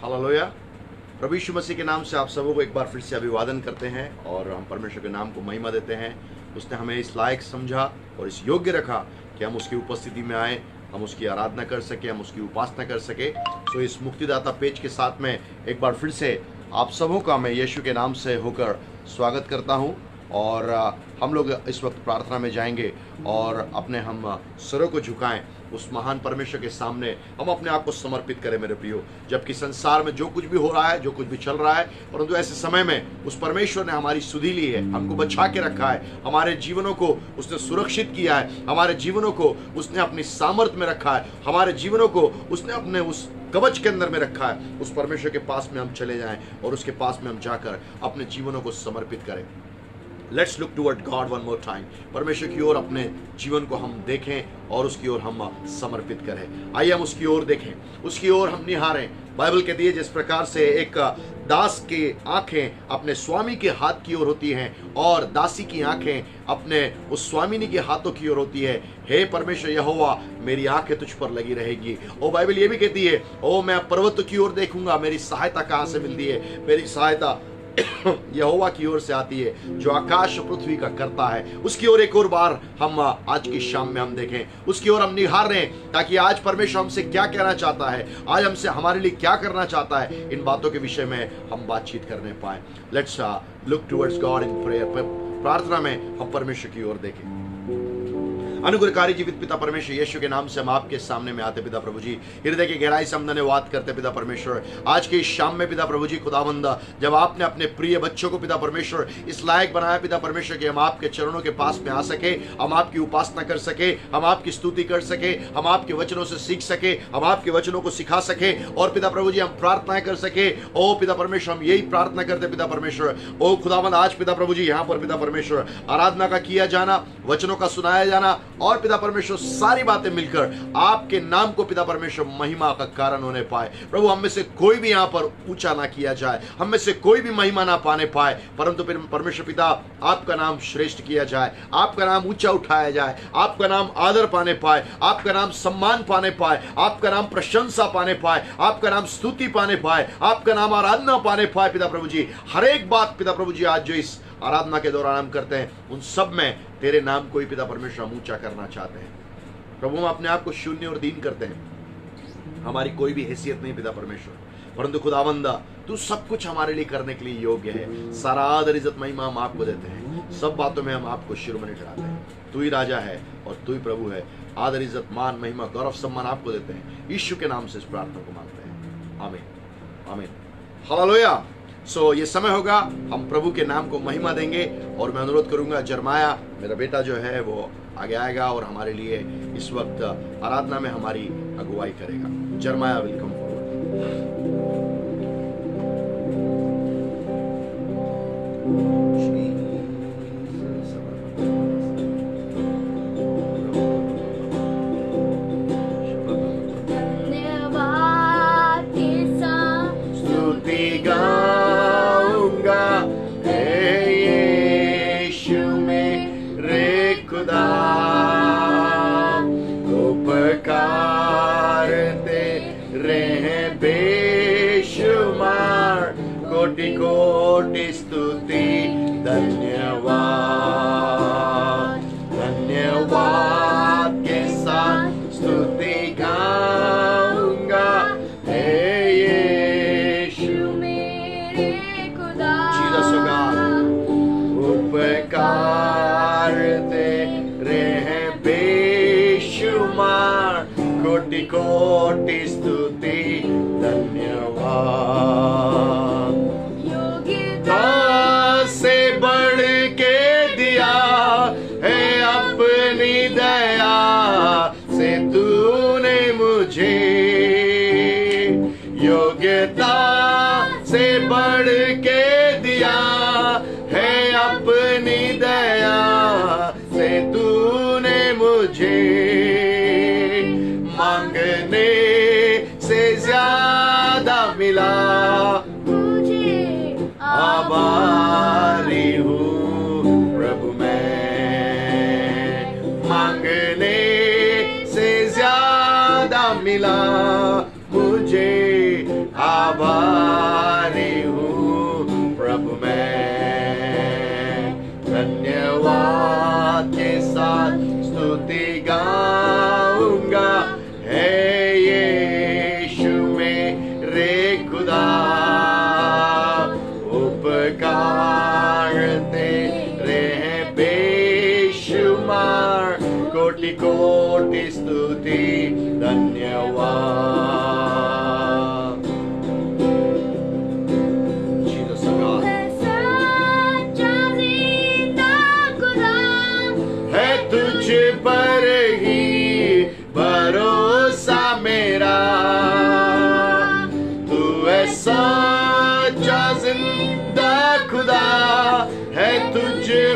Hallelujah. प्रभु यीशु मसीह के नाम से आप सबों को एक बार फिर से अभिवादन करते हैं और हम परमेश्वर के नाम को महिमा देते हैं। उसने हमें इस लायक समझा और इस योग्य रखा कि हम उसकी उपस्थिति में आए, हम उसकी आराधना कर सके, हम उसकी उपासना कर सके। तो इस मुक्तिदाता पेज के साथ में एक बार फिर से आप सबों का मैं यीशु के नाम से होकर स्वागत करता हूं। और हम लोग इस वक्त प्रार्थना में जाएंगे और अपने हम सिरों को झुकाएं उस महान परमेश्वर के सामने, हम अपने आप को समर्पित करें मेरे प्रियो। जबकि संसार में जो कुछ भी हो रहा है, जो कुछ भी चल रहा है, परंतु ऐसे समय में उस परमेश्वर ने हमारी सुधि ली है, हमको बचा के रखा है, हमारे जीवनों को उसने सुरक्षित किया है, हमारे जीवनों को उसने अपनी सामर्थ्य में रखा है, हमारे जीवनों को उसने अपने उस कवच के अंदर में रखा है। उस परमेश्वर के पास में हम चले जाएं और उसके पास में हम जाकर अपने जीवनों को समर्पित करें। Let's look toward God one more time. परमेश्वर की ओर अपने जीवन को हम देखें और उसकी ओर हम समर्पित करें। आइए हम उसकी ओर देखें, उसकी ओर हम निहारें। बाइबल कहती है जिस प्रकार से एक दास की आंखें अपने स्वामी के हाथ की ओर होती हैं और दासी की आंखें अपने उस स्वामिनी के हाथों की ओर होती है, हे परमेश्वर यहोवा मेरी आंखें तुझ पर लगी रहेगी। ओ बाइबल ये भी कहती है, ओ मैं पर्वत की ओर देखूंगा, मेरी सहायता कहां से मिलती है? मेरी सहायता यहोवा की ओर से आती है जो आकाश पृथ्वी का करता है। उसकी ओर एक और बार हम आज की शाम में हम देखें, उसकी ओर हम निहार रहे हैं ताकि आज परमेश्वर हमसे क्या कहना चाहता है, आज हमसे हमारे लिए क्या करना चाहता है, इन बातों के विषय में हम बातचीत करने पाए। Let's look towards God in prayer. प्रार्थना में हम परमेश्वर की ओर देखें। अनुग्रहकारी जीवित पिता परमेश्वर यीशु के नाम से हम आपके सामने में आते पिता प्रभु जी, हृदय की गहराई से हम धन्यवाद करते पिता परमेश्वर। आज के इस शाम में पिता प्रभु जी खुदावंद, जब आपने अपने प्रिय बच्चों को पिता परमेश्वर इस लायक बनाया पिता परमेश्वर कि हम आपके चरणों के पास में आ सके, हम आपकी उपासना कर सके, हम आपकी स्तुति कर सके, हम आपके वचनों से सीख सके, हम आपके वचनों को सिखा सके और पिता प्रभु जी हम प्रार्थनाएं कर सके। ओ पिता परमेश्वर हम यही प्रार्थना करते पिता परमेश्वर। ओ खुदावंद आज पिता प्रभु जी यहाँ पर पिता परमेश्वर आराधना का किया जाना, वचनों का सुनाया जाना और पिता परमेश्वर सारी बातें मिलकर आपके नाम को पिता परमेश्वर महिमा का कारण होने पाए। प्रभु हम में से कोई भी यहाँ पर ऊंचा ना किया जाए, हम में से कोई भी महिमा ना पाने पाए, परंतु परमेश्वर पिता आपका नाम श्रेष्ठ किया जाए, आपका नाम ऊंचा उठाया जाए, आपका नाम आदर पाने पाए, आपका नाम सम्मान पाने पाए, आपका नाम प्रशंसा पाने पाए, आपका नाम स्तुति पाने पाए, आपका नाम आराधना पाने पाए। पिता प्रभु जी हर एक बात पिता प्रभु जी आज जो इस आराधना के दौरान हम करते हैं उन सब में तेरे नाम को ही पिता परमेश्वर हम ऊंचा करना चाहते हैं। प्रभु हम अपने आप को शून्य और दीन करते हैं, हमारी कोई भी हैसियत नहीं पिता परमेश्वर, परंतु खुदावंदा तू सब कुछ हमारे लिए करने के लिए योग्य है। सारा आदर इज्जत महिमा हम आपको देते हैं, सब बातों में हम आपको शिरोमणि ठहराते हैं। तू ही राजा है और तू ही प्रभु है। आदर इज्जत मान महिमा गौरव सम्मान आपको देते हैं। यीशु के नाम से इस प्रार्थना को मांगते हैं, आमीन आमीन। हालेलुया। ये समय होगा हम प्रभु के नाम को महिमा देंगे और मैं अनुरोध करूंगा जरमाया मेरा बेटा जो है वो आगे आएगा और हमारे लिए इस वक्त आराधना में हमारी अगुवाई करेगा। जरमाया वेलकम फॉरवर्ड। कोटि कोटि स्तुति धन्यवाद, धन्यवाद के साथ स्तुति गाऊंगा, हे यीशु मेरे खुदा। जीसस गॉड उपकार तेरे हैं बेशुमार, कोटि कोटि स्तुति धन्यवाद। योग्यता से बढ़ के दिया है अपनी दया से तूने मुझे, मांगने से ज्यादा मिला मुझे, आभारी हूँ प्रभु मैं, मांगने से ज्यादा मिला मुझे, आभारी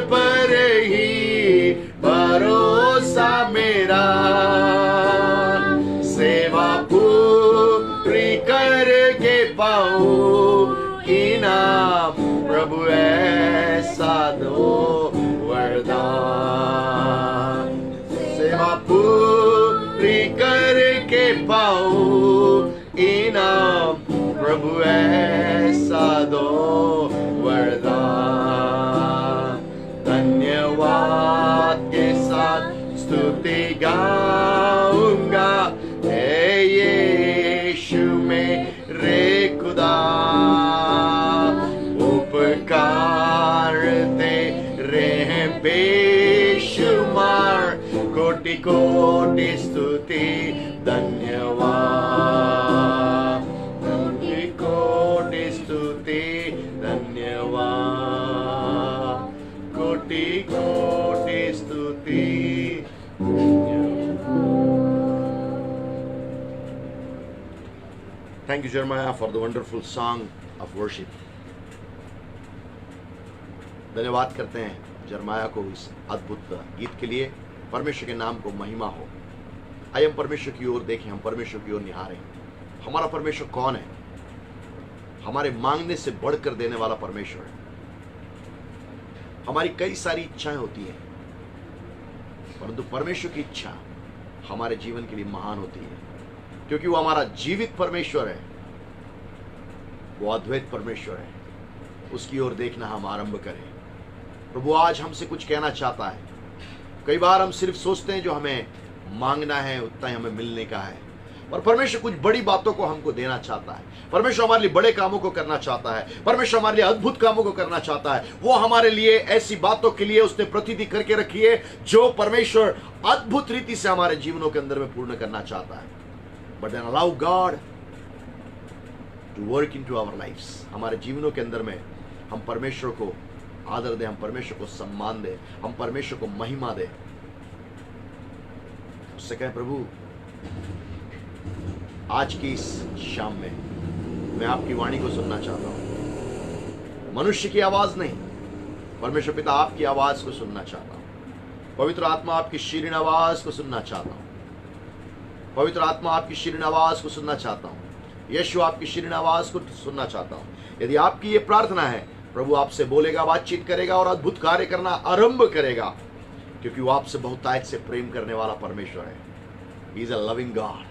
पर ही भरोसा मेरा, सेवा पूरी करके पाऊं इनाम, प्रभु ऐसा दो वरदान। सेवा पूरी करके पाऊं इनाम, प्रभु ऐसा दो वरदान। धन्यवाद के साथ स्तुति गाऊंगा, हे यीशु मेरे खुदा, उपकार तेरे हैं बेशुमार, कोटि कोटि स्तुति धन्यवाद, कोटि कोटि स्तुति धन्यवाद, कोटि कोटि स्तुति धन्यवाद। Thank you, Jeremiah, for the wonderful song of worship. धन्यवाद करते हैं जरमाया को इस अद्भुत गीत के लिए। परमेश्वर के नाम को महिमा हो। आइए हम परमेश्वर की ओर देखें, हम परमेश्वर की ओर निहारें। हमारा परमेश्वर कौन है? हमारे मांगने से बढ़कर देने वाला परमेश्वर है। हमारी कई सारी इच्छाएं होती हैं, परंतु परमेश्वर की इच्छा हमारे जीवन के लिए महान होती है, क्योंकि वो हमारा जीवित परमेश्वर है, वो अद्वैत परमेश्वर है। उसकी ओर देखना हम आरंभ करें। प्रभु आज हमसे कुछ कहना चाहता है। कई बार हम सिर्फ सोचते हैं जो हमें मांगना है उतना ही हमें मिलने का है, और परमेश्वर कुछ बड़ी बातों को हमको देना चाहता है। परमेश्वर हमारे लिए बड़े कामों को करना चाहता है। परमेश्वर हमारे लिए अद्भुत कामों को करना चाहता है। वो हमारे लिए ऐसी बातों के लिए उसने प्रतिनिधि करके रखी है जो परमेश्वर अद्भुत रीति से हमारे जीवनों के अंदर में पूर्ण करना चाहता है। But then allow God to work into our lifes. हमारे जीवनों के अंदर में हम परमेश्वर को आदर दें, हम परमेश्वर को सम्मान दें, हम परमेश्वर को महिमा दें। उससे कहें, प्रभु आज की इस शाम में मैं आपकी वाणी को सुनना चाहता हूं। मनुष्य की आवाज नहीं, परमेश्वर पिता आपकी आवाज को सुनना चाहता हूं। पवित्र आत्मा आपकी शीरीन आवाज को सुनना चाहता हूं। पवित्र आत्मा आपकी शीरीन आवाज को सुनना चाहता हूं। यीशु आपकी शीरीन आवाज को सुनना चाहता हूं। यदि आपकी ये प्रार्थना है, प्रभु आपसे बोलेगा, बातचीत करेगा और अद्भुत कार्य करना आरंभ करेगा, क्योंकि वो आपसे बहुतायत से प्रेम करने वाला परमेश्वर है। He is a loving God,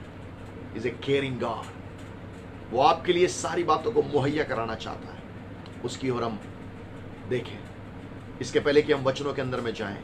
is a caring God. वो आपके लिए सारी बातों को मुहैया कराना चाहता है। उसकी ओर हम देखें। इसके पहले कि हम वचनों के अंदर में जाएं,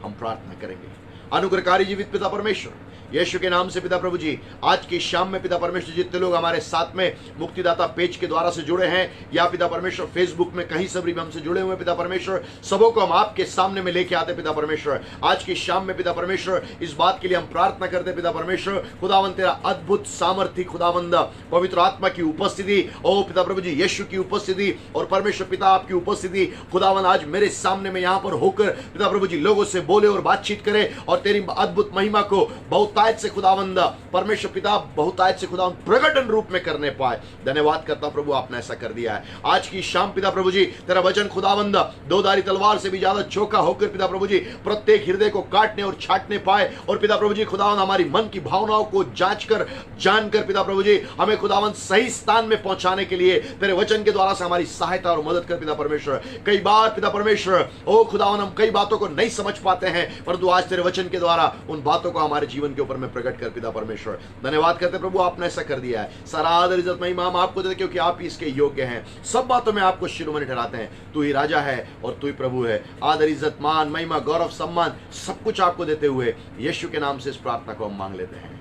हम प्रार्थना करेंगे। अनुग्रहकारी जीवित पिता परमेश्वर, यीशु के नाम से पिता प्रभु जी, आज की शाम में पिता परमेश्वर जितने लोग हमारे साथ में मुक्तिदाता पेज के द्वारा से जुड़े हैं, या पिता परमेश्वर फेसबुक में कहीं सब भी हमसे जुड़े हुए पिता परमेश्वर, सबों को हम आपके सामने में लेके आते पिता परमेश्वर। आज की शाम में पिता परमेश्वर इस बात के लिए हम प्रार्थना करते पिता परमेश्वर, खुदावंद तेरा अद्भुत सामर्थ्य, खुदावंद पवित्र आत्मा की उपस्थिति, ओ पिता प्रभु जी यीशु की उपस्थिति और परमेश्वर पिता आपकी उपस्थिति, खुदावंद आज मेरे सामने में यहाँ पर होकर पिता प्रभु जी लोगों से बोले और बातचीत करे और तेरी अद्भुत महिमा को बहुत से खुदावंद परमेश्वर पिता बहुतायत से खुदावंद प्रकटन रूप में करने पाए। धन्यवाद करता प्रभु, आपने ऐसा कर दिया है। आज की शाम पिता प्रभु जी तेरा वचन खुदावंद दोधारी तलवार से भी ज्यादा चौका होकर पिता प्रभु जी प्रत्येक हृदय को काटने और छाटने पाए, और पिता प्रभु जी खुदावंद हमारी मन की भावनाओं को जांच कर जानकर पिता प्रभु जी हमें खुदावंद सही स्थान में पहुंचाने के लिए तेरे वचन के द्वारा से हमारी सहायता और मदद कर पिता परमेश्वर। कई बार पिता परमेश्वर ओ खुदावंद हम कई बातों को नहीं समझ पाते हैं, परंतु आज तेरे वचन के द्वारा उन बातों को हमारे जीवन के ऊपर में प्रकट कर पिता परमेश्वर। धन्यवाद करते प्रभु, आपने ऐसा कर दिया है। सारा आदर इज्जत महिमा हम आपको देते क्योंकि आप ही इसके योग्य हैं। सब बातों में आपको शिरोमणि ठहराते हैं। तू ही राजा है और तू ही प्रभु है। आदर इज्जत मान महिमा गौरव सम्मान सब कुछ आपको देते हुए यीशु के नाम से इस प्रार्थना को हम मांग लेते हैं।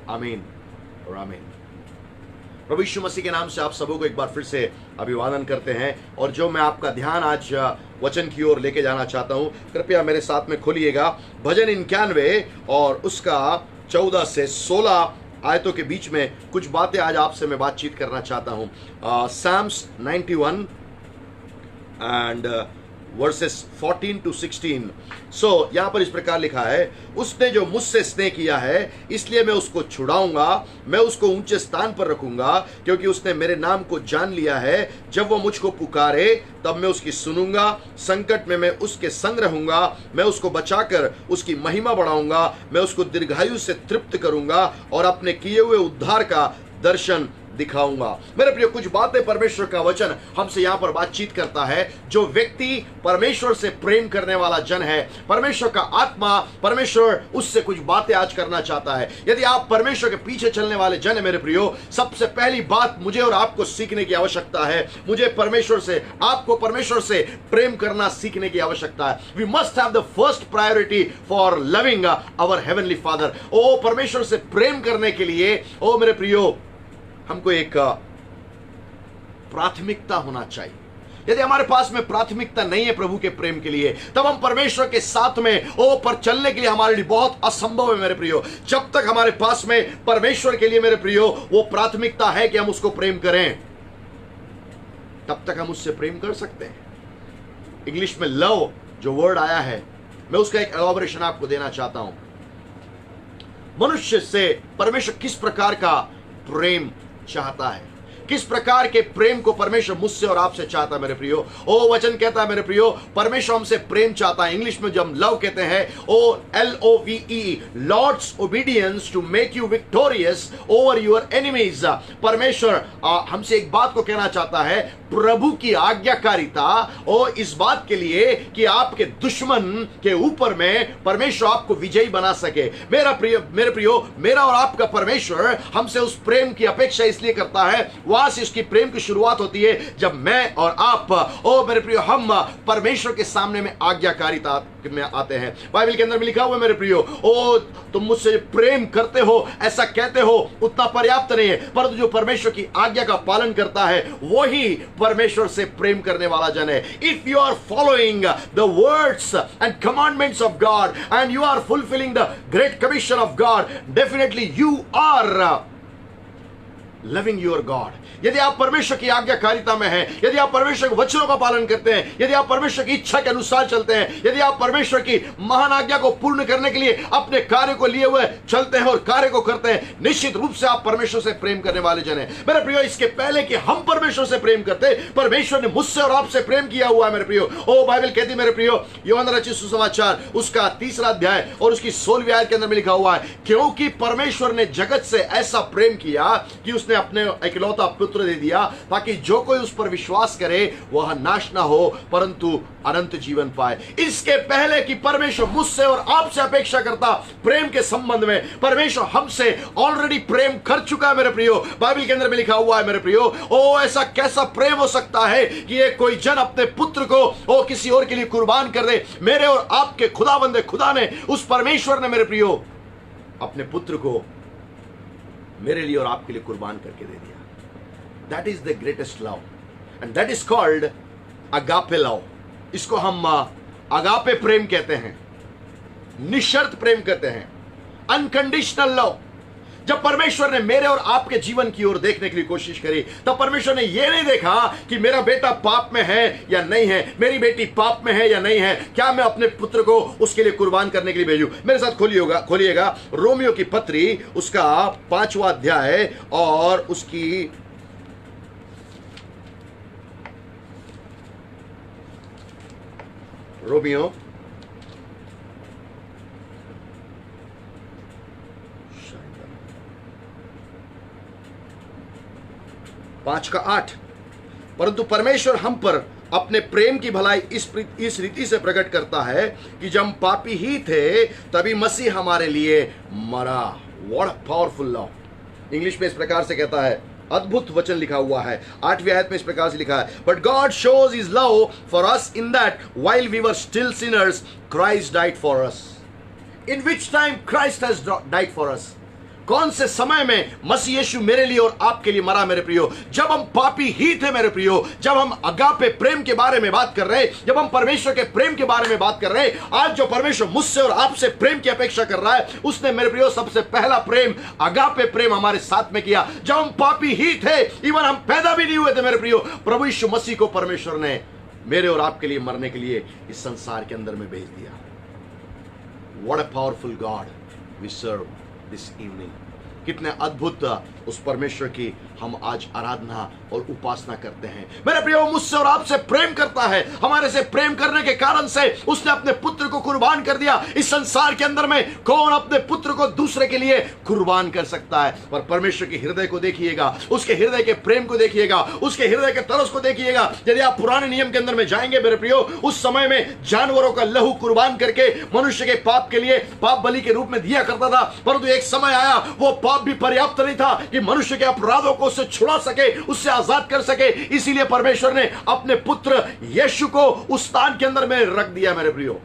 आमीन और आमीन। प्रभु यीशु मसीह के नाम से आप सबों को एक बार फिर से अभिवादन करते हैं, और जो मैं आपका ध्यान आज वचन की ओर लेके जाना चाहता हूं, कृपया मेरे साथ में खोलिएगा भजन 91 और उसका 14 से 16 आयतों के बीच में कुछ बातें आज आपसे मैं बातचीत करना चाहता हूं। Psalms 91 and versus 14 to 16। सो यहां पर इस प्रकार लिखा है, उसने जो मुझसे स्नेह किया है इसलिए मैं उसको छुड़ाऊंगा, मैं उसको ऊंचे स्थान पर रखूंगा, क्योंकि उसने मेरे नाम को जान लिया है। जब वो मुझको पुकारे तब मैं उसकी सुनूंगा, संकट में मैं उसके संग रहूंगा, मैं उसको बचाकर उसकी महिमा बढ़ाऊंगा, मैं उसको दीर्घायु से तृप्त करूंगा और अपने किए हुए उद्धार का दर्शन दिखाऊंगा। मेरे प्रिय, कुछ बातें परमेश्वर का वचन हमसे यहां पर बातचीत करता है। जो व्यक्ति परमेश्वर से प्रेम करने वाला जन है, परमेश्वर का आत्मा, परमेश्वर उससे कुछ बातें आज करना चाहता है। यदि आप परमेश्वर के पीछे चलने वाले जन है मेरे प्रियो, सबसे पहली बात मुझे और आपको सीखने की आवश्यकता है। मुझे परमेश्वर से, आपको परमेश्वर से प्रेम करना सीखने की आवश्यकता है। We must have the first priority for loving our heavenly father. ओ परमेश्वर से प्रेम करने के लिए, ओ मेरे प्रियो, हमको एक प्राथमिकता होना चाहिए। यदि हमारे पास में प्राथमिकता नहीं है प्रभु के प्रेम के लिए, तब हम परमेश्वर के साथ में पर चलने के लिए हमारे लिए बहुत असंभव है मेरे प्रियो। जब तक हमारे पास में परमेश्वर के लिए मेरे प्रियो वो प्राथमिकता है कि हम उसको प्रेम करें, तब तक हम उससे प्रेम कर सकते हैं। इंग्लिश में लव जो वर्ड आया है, मैं उसका एक एलॉबरेशन आपको देना चाहता हूं। मनुष्य से परमेश्वर किस प्रकार का प्रेम चाहता है, किस प्रकार के प्रेम को परमेश्वर मुझसे और आपसे चाहता है मेरे प्रियो। ओ वचन कहता है मेरे प्रियो, परमेश्वर हमसे प्रेम चाहता है। इंग्लिश में जब हम लव कहते हैं, oh LOVE, Lord's obedience to make you victorious over your enemies. परमेश्वर हमसे एक बात को कहना चाहता है, प्रभु की आज्ञाकारिता, और इस बात के लिए कि आपके दुश्मन के ऊपर में परमेश्वर आपको विजयी बना सके। मेरे प्रियो, मेरा और आपका परमेश्वर हमसे उस प्रेम की अपेक्षा इसलिए करता है, वहां से उसकी प्रेम की शुरुआत होती है जब मैं और आप, ओ मेरे प्रियो, हम परमेश्वर के सामने में आज्ञाकारिता में आते हैं। बाइबल के अंदर में लिखा हुआ है मेरे प्रियो, ओ तुम मुझसे प्रेम करते हो ऐसा कहते हो उतना पर्याप्त नहीं है, परंतु जो परमेश्वर की आज्ञा का पालन करता है वही परमेश्वर से प्रेम करने वाला जन है। If you are following the words and commandments of God and you are fulfilling the great commission of God, definitely you are loving your God. यदि आप परमेश्वर की आज्ञाकारिता में हैं, यदि आप परमेश्वर के वचनों का पालन करते हैं, यदि आप परमेश्वर की इच्छा के अनुसार चलते हैं, यदि आप परमेश्वर की महान आज्ञा को पूर्ण करने के लिए अपने कार्य को लिए हुए चलते हैं और कार्य को करते हैं, निश्चित रूप से आप परमेश्वर से प्रेम करने वाले जन हैं। मेरे प्रियो, इसके पहले कि हम परमेश्वर से प्रेम करते, परमेश्वर ने मुझसे और आपसे प्रेम किया हुआ है मेरे प्रियो। ओ बाइबल कहती मेरे प्रियो, यूहन्ना रचित सुसमाचार उसका 3 अध्याय और उसकी 16वीं आयत के अंदर में लिखा हुआ है, क्योंकि परमेश्वर ने जगत से ऐसा प्रेम किया कि उसने अपने इकलौता पुत्र दे दिया, ताकि जो कोई उस पर विश्वास करे वह नाश ना हो परंतु अनंत जीवन पाए। इसके पहले कि परमेश्वर मुझसे और आपसे अपेक्षा करता प्रेम के संबंध में, परमेश्वर हमसे ऑलरेडी प्रेम कर चुका है मेरे प्रियो। बाइबल के अंदर में लिखा हुआ है मेरे प्रियो, ओ ऐसा कैसा प्रेम हो सकता है कि एक कोई जन अपने पुत्र को ओ किसी और के लिए कुर्बान कर दे। मेरे और आपके खुदावंद खुदा ने, उस परमेश्वर ने मेरे प्रियो अपने पुत्र को मेरे लिए और आपके लिए कुर्बान करके दे दिया। That is the greatest love and that is called agape love. इसको हम अगापे प्रेम कहते हैं, निशर्त प्रेम कहते हैं, अनकंडीशनल लव। जब परमेश्वर ने मेरे और आपके जीवन की ओर देखने के लिए कोशिश करी, तब परमेश्वर ने यह नहीं देखा कि मेरा बेटा पाप में है या नहीं है, मेरी बेटी पाप में है या नहीं है, क्या मैं अपने पुत्र को उसके लिए कुर्बान करने के लिए भेजूं। मेरे साथ खोलिएगा रोमियो की पत्री उसका 5वां अध्याय और उसकी 5:8। परंतु परमेश्वर हम पर अपने प्रेम की भलाई इस रीति से प्रकट करता है कि जब हम पापी ही थे तभी मसीह हमारे लिए मरा। What powerful love. इंग्लिश में इस प्रकार से कहता है, अद्भुत वचन लिखा हुआ है 8वीं आयत में इस प्रकार से लिखा है, but God shows his love for us in that while we were still sinners Christ died for us. In which time Christ has died for us. कौन से समय में मसीह यीशु मेरे लिए और आपके लिए मरा मेरे प्रियो? जब हम पापी ही थे मेरे प्रियो। जब हम अगापे प्रेम के बारे में बात कर रहे हैं, जब हम परमेश्वर के प्रेम के बारे में बात कर रहे हैं, आज जो परमेश्वर मुझसे और आपसे प्रेम की अपेक्षा कर रहा है, उसने मेरे प्रियो सबसे पहला प्रेम अगापे प्रेम हमारे साथ में किया। जब हम पापी ही थे, इवन हम पैदा भी नहीं हुए थे मेरे प्रियो, प्रभु यीशु मसीह को परमेश्वर ने मेरे और आपके लिए मरने के लिए इस संसार के अंदर में भेज दिया। What a powerful God we serve this evening. कितने अद्भुत उस परमेश्वर की हम आज आराधना और उपासना करते हैं। मेरे प्रियो, मुझसे और आपसे प्रेम करता है। हमारे से प्रेम करने के कारण से उसने अपने पुत्र को कुर्बान कर दिया। इस संसार के अंदर में कौन अपने पुत्र को दूसरे के लिए कुर्बान कर सकता है? पर परमेश्वर के हृदय को देखिएगा, उसके हृदय के प्रेम को देखिएगा, उसके हृदय के तरस को देखिएगा। यदि आप पुराने नियम के अंदर में जाएंगे मेरे प्रियो, उस समय में जानवरों का लहू कुर्बान करके मनुष्य के पाप के लिए पाप बलि के रूप में दिया करता था। परंतु एक समय आया, वो पाप भी पर्याप्त नहीं था कि मनुष्य के अपराधों को उससे छुड़ा सके, उससे आजाद कर सके। इसीलिए परमेश्वर ने अपने पुत्र यीशु को उस स्थान के अंदर में रख दिया। मेरे प्रियो,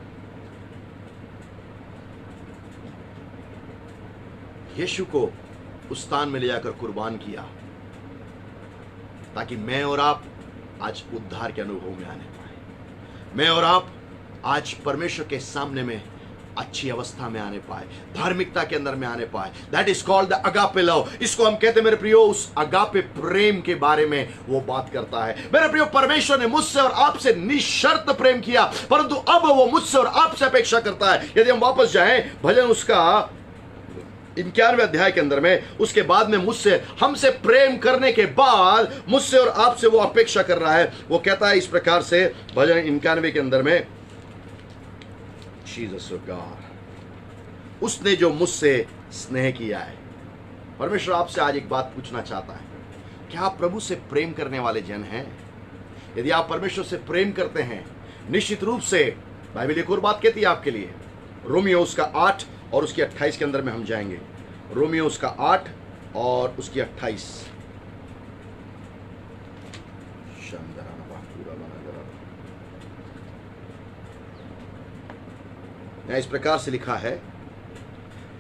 यीशु को उस स्थान में ले जाकर कुर्बान किया ताकि मैं और आप आज उद्धार के अनुभव में आने पाए। मैं और आप आज परमेश्वर के सामने में अच्छी अवस्था में आने पाए, धार्मिकता के अंदर में आने पाए। That is called the agape love. इसको हम कहते हैं मेरे प्रियो, उस अगापे प्रेम के बारे में वो बात करता है। मेरे प्रियो, परमेश्वर ने मुझसे और आपसे निशर्त प्रेम किया, परंतु अब वो मुझसे और आपसे अपेक्षा करता है। यदि हम वापस जाएं भजन उसका 91वें अध्याय के अंदर में, उसके बाद में मुझसे हमसे प्रेम करने के बाद मुझसे और आपसे वो अपेक्षा कर रहा है। वो कहता है इस प्रकार से भजन 91 के अंदर में, जीसस गॉड, उसने जो मुझसे स्नेह किया है। परमेश्वर आपसे आज एक बात पूछना चाहता है, क्या आप प्रभु से प्रेम करने वाले जन हैं? यदि आप परमेश्वर से प्रेम करते हैं, निश्चित रूप से बाइबल एक और बात कहती है आपके लिए। रोमियो उसका 8 और उसकी 28 के अंदर में हम जाएंगे। रोमियो उसका 8 और उसकी 28। इस प्रकार से लिखा है,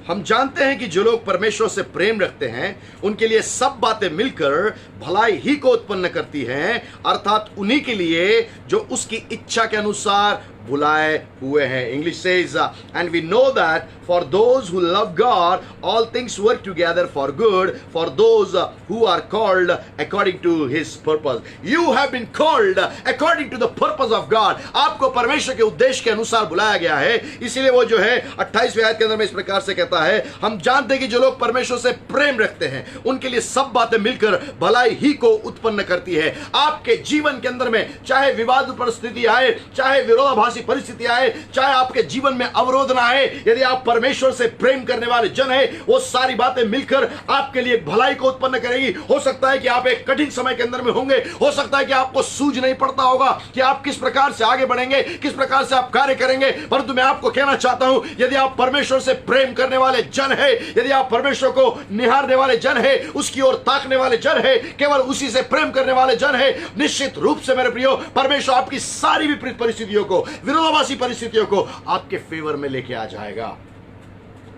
हम जानते हैं कि जो लोग परमेश्वर से प्रेम रखते हैं उनके लिए सब बातें मिलकर भलाई ही को उत्पन्न करती हैं, अर्थात उन्हीं के लिए जो उसकी इच्छा के अनुसार बुलाए हुए हैं। English says, and we know that for those who love God all things work together for good for those who are called according to his purpose. You have been called according to the purpose of God. आपको परमेश्वर के उद्देश्य के अनुसार बुलाया गया है। इसीलिए वो जो है 28वें आयत के अंदर में इस प्रकार से कहता है, हम जानते हैं कि जो लोग परमेश्वर से प्रेम रखते हैं उनके लिए सब बातें मिलकर भलाई ही को उत्पन्न करती है। आपके जीवन के अंदर में चाहे विवाद परिस्थिति आए, चाहे विरोधाभासी परिस्थिति आए, चाहे आपके जीवन में अवरोध ना आए, यदि आप परमेश्वर से प्रेम करने वाले जन हैं, वो सारी बातें मिलकर आपके लिए भलाई को उत्पन्न करेगी। हो सकता है कि आप एक कठिन समय के अंदर में होंगे, हो सकता है कि आपको सूझ नहीं पड़ता होगा कि आप किस प्रकार से आगे बढ़ेंगे, किस प्रकार से आप कार्य करेंगे, परंतु मैं आपको कहना चाहता हूं, यदि आप परमेश्वर से प्रेम करने वाले जन है, यदि आप परमेश्वर को निहारने वाले जन है, उसकी ओर ताकने वाले जन है, केवल उसी से प्रेम करने वाले जन है, निश्चित रूप से मेरे प्रियो परमेश्वर आपकी सारी विपरीत परिस्थितियों को, विरोधाभासी परिस्थितियों को आपके फेवर में लेके आ जाएगा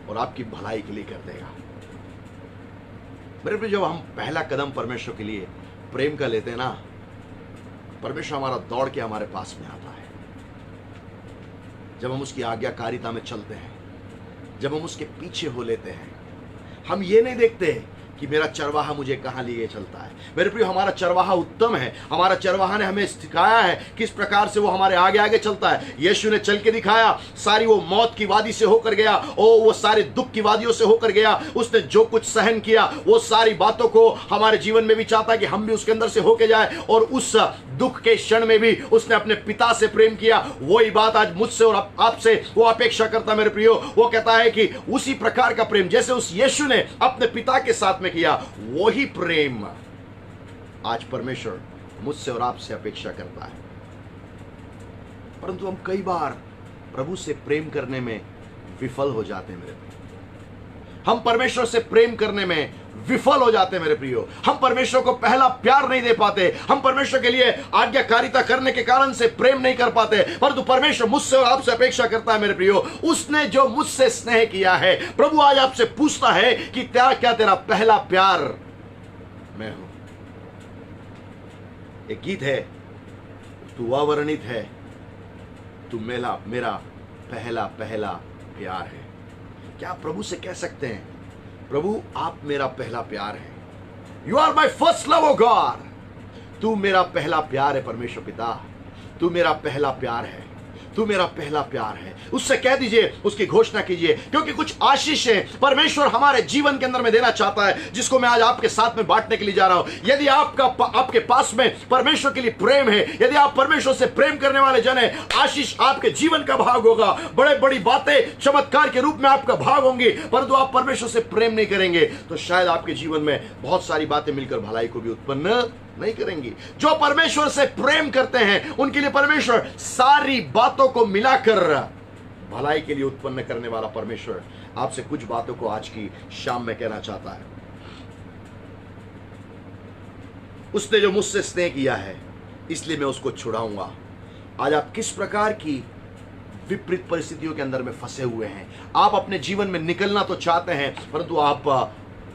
और आपकी भलाई के लिए कर देगा। मेरे प्रियो, जब हम पहला कदम परमेश्वर के लिए प्रेम का लेते हैं ना, परमेश्वर हमारा दौड़ के हमारे पास में आता है। जब हम उसकी आज्ञाकारिता में चलते हैं, जब हम उसके पीछे हो लेते हैं, हम ये नहीं देखते कि मेरा चरवाहा मुझे कहां लिए चलता है। मेरे प्रियो, हमारा चरवाहा उत्तम है। हमारा चरवाहा ने हमें सिखाया है किस प्रकार से वो हमारे आगे आगे चलता है। यीशु ने चल के दिखाया, सारी वो मौत की वादी से होकर गया, वो सारे दुख की वादियों से होकर गया। उसने जो कुछ सहन किया, वो सारी बातों को हमारे जीवन में भी चाहता है कि हम भी उसके अंदर से होके जाए, और उस दुख के क्षण में भी उसने अपने पिता से प्रेम किया। वही बात आज मुझसे और आपसे वो अपेक्षा करता है। मेरे प्रियो, वो कहता है कि उसी प्रकार का प्रेम जैसे उस यीशु ने अपने पिता के साथ में किया, वही प्रेम आज परमेश्वर मुझसे और आपसे अपेक्षा करता है। परंतु हम कई बार प्रभु से प्रेम करने में विफल हो जाते हैं। मेरे प्रियो, हम परमेश्वर से प्रेम करने में विफल हो जाते हैं। मेरे प्रियो, हम परमेश्वर को पहला प्यार नहीं दे पाते। हम परमेश्वर के लिए आज्ञाकारिता करने के कारण से प्रेम नहीं कर पाते। परंतु परमेश्वर मुझसे और आपसे अपेक्षा करता है। मेरे प्रियो, उसने जो मुझसे स्नेह किया है, प्रभु आज आपसे पूछता है कि क्या तेरा पहला प्यार मैं हूं। एक गीत है, तू अवर्णित है, तू मेरा पहला प्यार है। क्या आप प्रभु से कह सकते हैं, प्रभु आप मेरा पहला प्यार है। You are my first love oh God. तू मेरा पहला प्यार है परमेश्वर पिता। तू मेरा पहला प्यार है, तू मेरा पहला प्यार है। उससे कह दीजिए, उसकी घोषणा कीजिए, क्योंकि कुछ आशीषें परमेश्वर हमारे जीवन के अंदर में देना चाहता है, जिसको मैं आज आपके साथ में बांटने के लिए जा रहा हूं। यदि आपके पास में परमेश्वर के लिए प्रेम है, यदि आप परमेश्वर से प्रेम करने वाले जन हैं, आशीष आपके जीवन का भाग होगा। बड़े बड़ी बातें चमत्कार के रूप में आपका भाग होंगी, परंतु आप परमेश्वर से प्रेम नहीं करेंगे तो शायद आपके जीवन में बहुत सारी बातें मिलकर भलाई को भी उत्पन्न नहीं करेंगी। जो परमेश्वर से प्रेम करते हैं उनके लिए परमेश्वर सारी बातों को मिलाकर भलाई के लिए उत्पन्न करने वाला परमेश्वर आपसे कुछ बातों को आज की शाम में कहना चाहता है। उसने जो मुझसे स्नेह किया है इसलिए मैं उसको छुड़ाऊंगा। आज आप किस प्रकार की विपरीत परिस्थितियों के अंदर में फंसे हुए हैं? आप अपने जीवन में निकलना तो चाहते हैं परंतु आप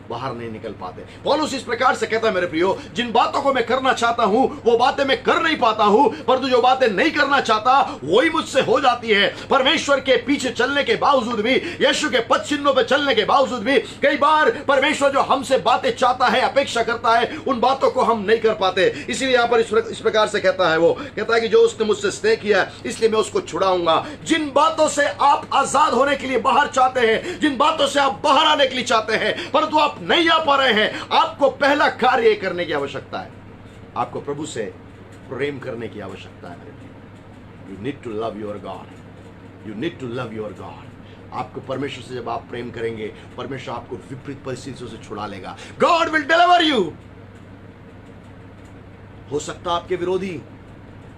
बाहर नहीं निकल पाते। पौलुस इस प्रकार से कहता है, मेरे प्रियो, जिन बातों को मैं करना चाहता हूं वो बातें मैं कर नहीं पाता हूं, परंतु जो बातें नहीं करना चाहता वही मुझसे हो जाती है। परमेश्वर के पीछे चलने के बावजूद भी, यीशु के पद चिन्हों पर चलने के बावजूद भी कई बार परमेश्वर जो हमसे बातें चाहता है, अपेक्षा करता है, उन बातों को हम नहीं कर पाते। इसीलिए यहां पर इस प्रकार से कहता है, वो कहता है कि जो उसने मुझसे स्नेह किया इसलिए मैं उसको छुड़ाऊंगा। जिन बातों से आप आजाद होने के लिए बाहर चाहते हैं, जिन बातों से आप बाहर आने के लिए चाहते हैं परंतु आप नहीं आ पा रहे हैं, आपको पहला कार्य करने की आवश्यकता है। आपको प्रभु से प्रेम करने की आवश्यकता है। You need to love your God, you need to love your God. आपको परमेश्वर से जब आप प्रेम करेंगे, परमेश्वर आपको विपरीत परिस्थितियों से छुड़ा लेगा। God will deliver you. हो सकता आपके विरोधी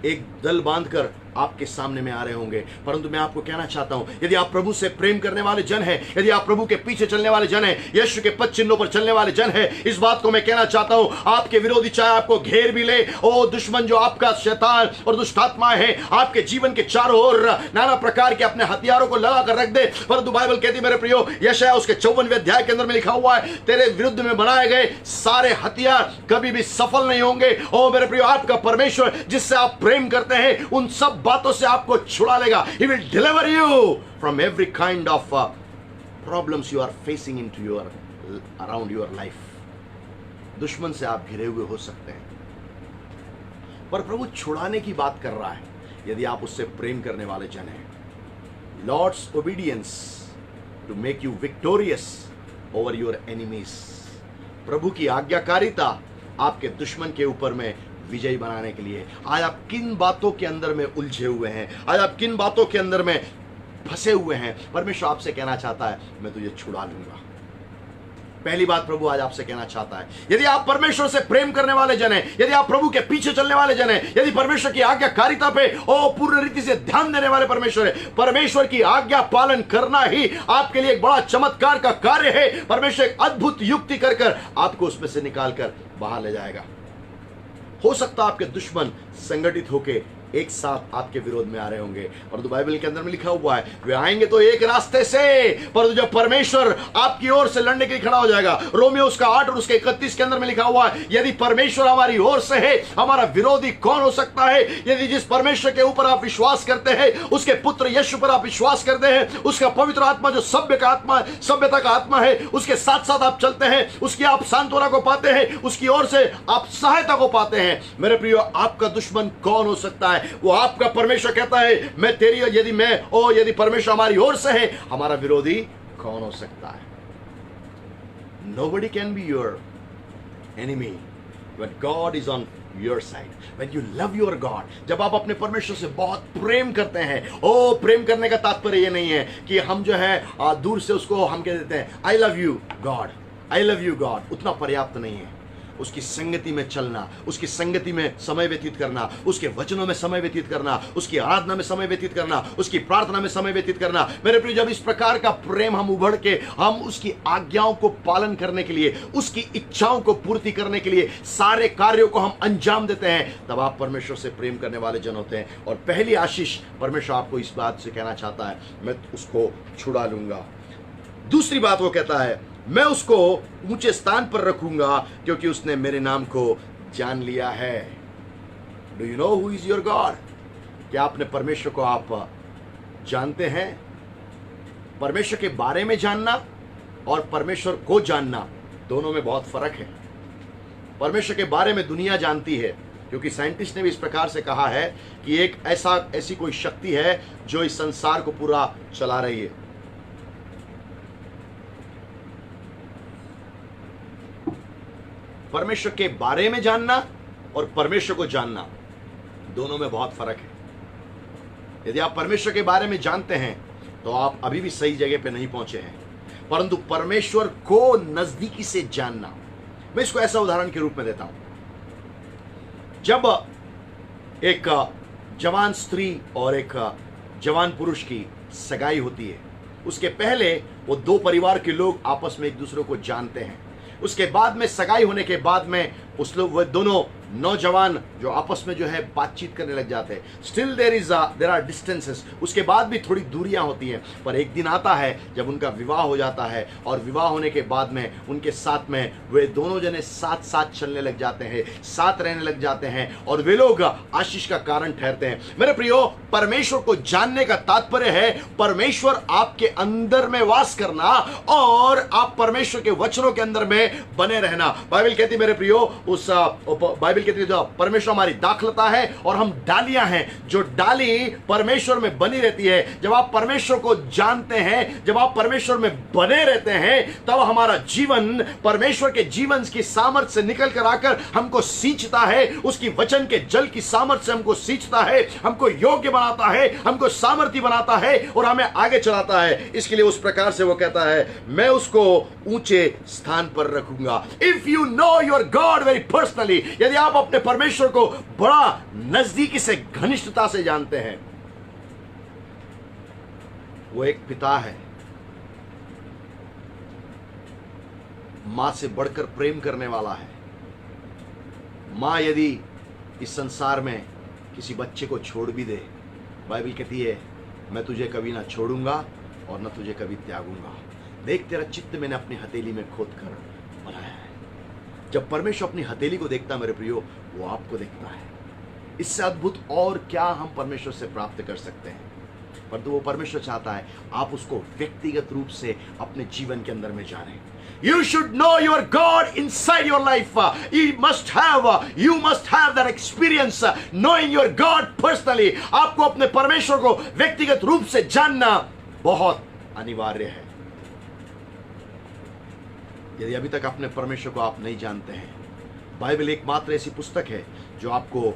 एक दल बांधकर आपके सामने में आ रहे होंगे, परंतु मैं आपको कहना चाहता हूं, यदि आप प्रभु से प्रेम करने वाले जन हैं, यदि आप प्रभु के पीछे चलने वाले जन हैं, यीशु के पद चिन्हों पर चलने वाले जन हैं, इस बात को मैं कहना चाहता हूं, आपके विरोधी चाहे आपको घेर भी ले, ओ दुश्मन जो आपका शैतान और दुष्टात्माएं हैं, आपके जीवन के चारों ओर नाना प्रकार के अपने हथियारों को लगा कर रख दे, परंतु बाइबल कहती है, मेरे प्रियो, यशायाह उसके 54वें अध्याय के अंदर में लिखा हुआ है, तेरे विरुद्ध में बनाए गए सारे हथियार कभी भी सफल नहीं होंगे। ओ मेरे प्रियो, आपका परमेश्वर जिससे आप प्रेम करते हैं उन सब बातों से आपको छुड़ा लेगा। He will deliver you from every kind of problems you are facing into your around your life. दुश्मन से आप घिरे हुए हो सकते हैं, पर प्रभु छुड़ाने की बात कर रहा है यदि आप उससे प्रेम करने वाले जन हैं। Lord's obedience to make you victorious over your enemies. प्रभु की आज्ञाकारिता आपके दुश्मन के ऊपर में विजयी बनाने के लिए। आज आप किन बातों के अंदर में उलझे हुए हैं, आज आप किन बातों के अंदर में फंसे हुए हैं, परमेश्वर आपसे कहना चाहता है, मैं तुझे छुड़ा लूंगा। पहली बात प्रभु आज आपसे कहना चाहता है, यदि आप परमेश्वर से प्रेम करने वाले जन हैं, यदि आप प्रभु के पीछे चलने वाले जन हैं, यदि परमेश्वर की आज्ञाकारिता पे पूर्ण रीति से ध्यान देने वाले परमेश्वर है, परमेश्वर की आज्ञा पालन करना ही आपके लिए एक बड़ा चमत्कार का कार्य है। परमेश्वर एक अद्भुत युक्ति कर आपको उसमें से निकालकर बाहर ले जाएगा। हो सकता आपके दुश्मन संगठित होके एक साथ आपके विरोध में आ रहे होंगे, परंतु बाइबल के अंदर में लिखा हुआ है, वे आएंगे तो एक रास्ते से, परंतु जब परमेश्वर आपकी ओर से लड़ने के लिए खड़ा हो जाएगा। रोमियो उसका 8 और उसके 31 के अंदर में लिखा हुआ है, यदि परमेश्वर हमारी ओर से है, हमारा विरोधी कौन हो सकता है? यदि जिस परमेश्वर के ऊपर आप विश्वास करते हैं, उसके पुत्र यीशु पर आप विश्वास करते हैं, उसका पवित्र आत्मा जो सभ्यता का आत्मा है, उसके साथ साथ आप चलते हैं, उसकी आप सांत्वना को पाते हैं, उसकी ओर से आप सहायता को पाते हैं, मेरे प्रियो, आपका दुश्मन कौन हो सकता है? वो आपका परमेश्वर कहता है, मैं तेरी, यदि परमेश्वर हमारी ओर से है, हमारा विरोधी कौन हो सकता है? Nobody can be your enemy when God is on your side. When you love your God, जब आप अपने परमेश्वर से बहुत प्रेम करते हैं, प्रेम करने का तात्पर्य ये नहीं है कि हम जो है दूर से उसको हम कह देते हैं I love you God, I love you God, उतना पर्याप्त नहीं है। उसकी संगति में चलना, उसकी संगति में समय व्यतीत करना, उसके वचनों में समय व्यतीत करना, उसकी आराधना में समय व्यतीत करना, उसकी प्रार्थना में समय व्यतीत करना। मेरे प्रिय, जब इस प्रकार का प्रेम हम उभड़ के हम उसकी आज्ञाओं को पालन करने के लिए, उसकी इच्छाओं को पूर्ति करने के लिए सारे कार्यों को हम अंजाम देते हैं, तब आप परमेश्वर से प्रेम करने वाले जन होते हैं। और पहली आशीष परमेश्वर आपको इस बात से कहना चाहता है, मैं उसको छुड़ा लूंगा। दूसरी बात वो कहता है, मैं उसको ऊंचे स्थान पर रखूंगा क्योंकि उसने मेरे नाम को जान लिया है। Do you know who is your God? क्या आपने परमेश्वर को आप जानते हैं? परमेश्वर के बारे में जानना और परमेश्वर को जानना दोनों में बहुत फर्क है। परमेश्वर के बारे में दुनिया जानती है क्योंकि साइंटिस्ट ने भी इस प्रकार से कहा है कि एक ऐसी कोई शक्ति है जो इस संसार को पूरा चला रही है। परमेश्वर के बारे में जानना और परमेश्वर को जानना, दोनों में बहुत फर्क है। यदि आप परमेश्वर के बारे में जानते हैं तो आप अभी भी सही जगह पे नहीं पहुंचे हैं, परंतु परमेश्वर को नजदीकी से जानना, मैं इसको ऐसा उदाहरण के रूप में देता हूं। जब एक जवान स्त्री और एक जवान पुरुष की सगाई होती है, उसके पहले वो दो परिवार के लोग आपस में एक दूसरे को जानते हैं। उसके बाद में सगाई होने के बाद में वो दोनों नौजवान जो आपस में जो है बातचीत करने लग जाते हैं। स्टिल देर आर डिस्टेंसेस, उसके बाद भी थोड़ी दूरियां होती हैं, पर एक दिन आता है जब उनका विवाह हो जाता है, और विवाह होने के बाद में उनके साथ में वे दोनों जने साथ साथ चलने लग जाते हैं, साथ रहने लग जाते हैं, और वे लोग आशीष का कारण ठहरते हैं। मेरे प्रियो, परमेश्वर को जानने का तात्पर्य है परमेश्वर आपके अंदर में वास करना और आप परमेश्वर के वचनों के अंदर में बने रहना। बाइबल कहती है मेरे प्रियो, उस बाइबल कहती है परमेश्वर हमारी दाखलता है और हम डालियां हैं, जो डाली परमेश्वर में बनी रहती है। जब आप परमेश्वर को जानते हैं, जब आप परमेश्वर में बने रहते हैं, तब हमारा जीवन परमेश्वर के जीवन की सामर्थ्य से निकल कर आकर हमको सींचता है, उसकी वचन के जल की सामर्थ्य से हमको सींचता है, हमको योग्य बनाता है, हमको सामर्थ्य बनाता है और हमें आगे चलाता है। इसके लिए उस प्रकार से वो कहता है, मैं उसको ऊंचे स्थान पर रखूंगा। If you know your God very personally, यदि आप अपने परमेश्वर को बड़ा नजदीकी से, घनिष्ठता से जानते हैं, वो एक पिता है, मां से बढ़कर प्रेम करने वाला है। मां यदि इस संसार में किसी बच्चे को छोड़ भी दे, बाइबल कहती है मैं तुझे कभी ना छोड़ूंगा और ना तुझे कभी त्यागूंगा। देख, तेरा चित्त मैंने अपनी हथेली में खोद कर बनाया है। जब परमेश्वर अपनी हथेली को देखता है मेरे प्रियो, वो आपको देखता है। इससे अद्भुत और क्या हम परमेश्वर से प्राप्त कर सकते हैं? परंतु वो परमेश्वर चाहता है आप उसको व्यक्तिगत रूप से अपने जीवन के अंदर में जानें। You should know your God inside your life. You must have that experience knowing your God personally. आपको अपने परमेश्वर को व्यक्तिगत रूप से जानना बहुत अनिवार्य है। यदि अभी तक अपने परमेश्वर को आप नहीं जानते हैं, बाइबल एकमात्र ऐसी पुस्तक है जो आपको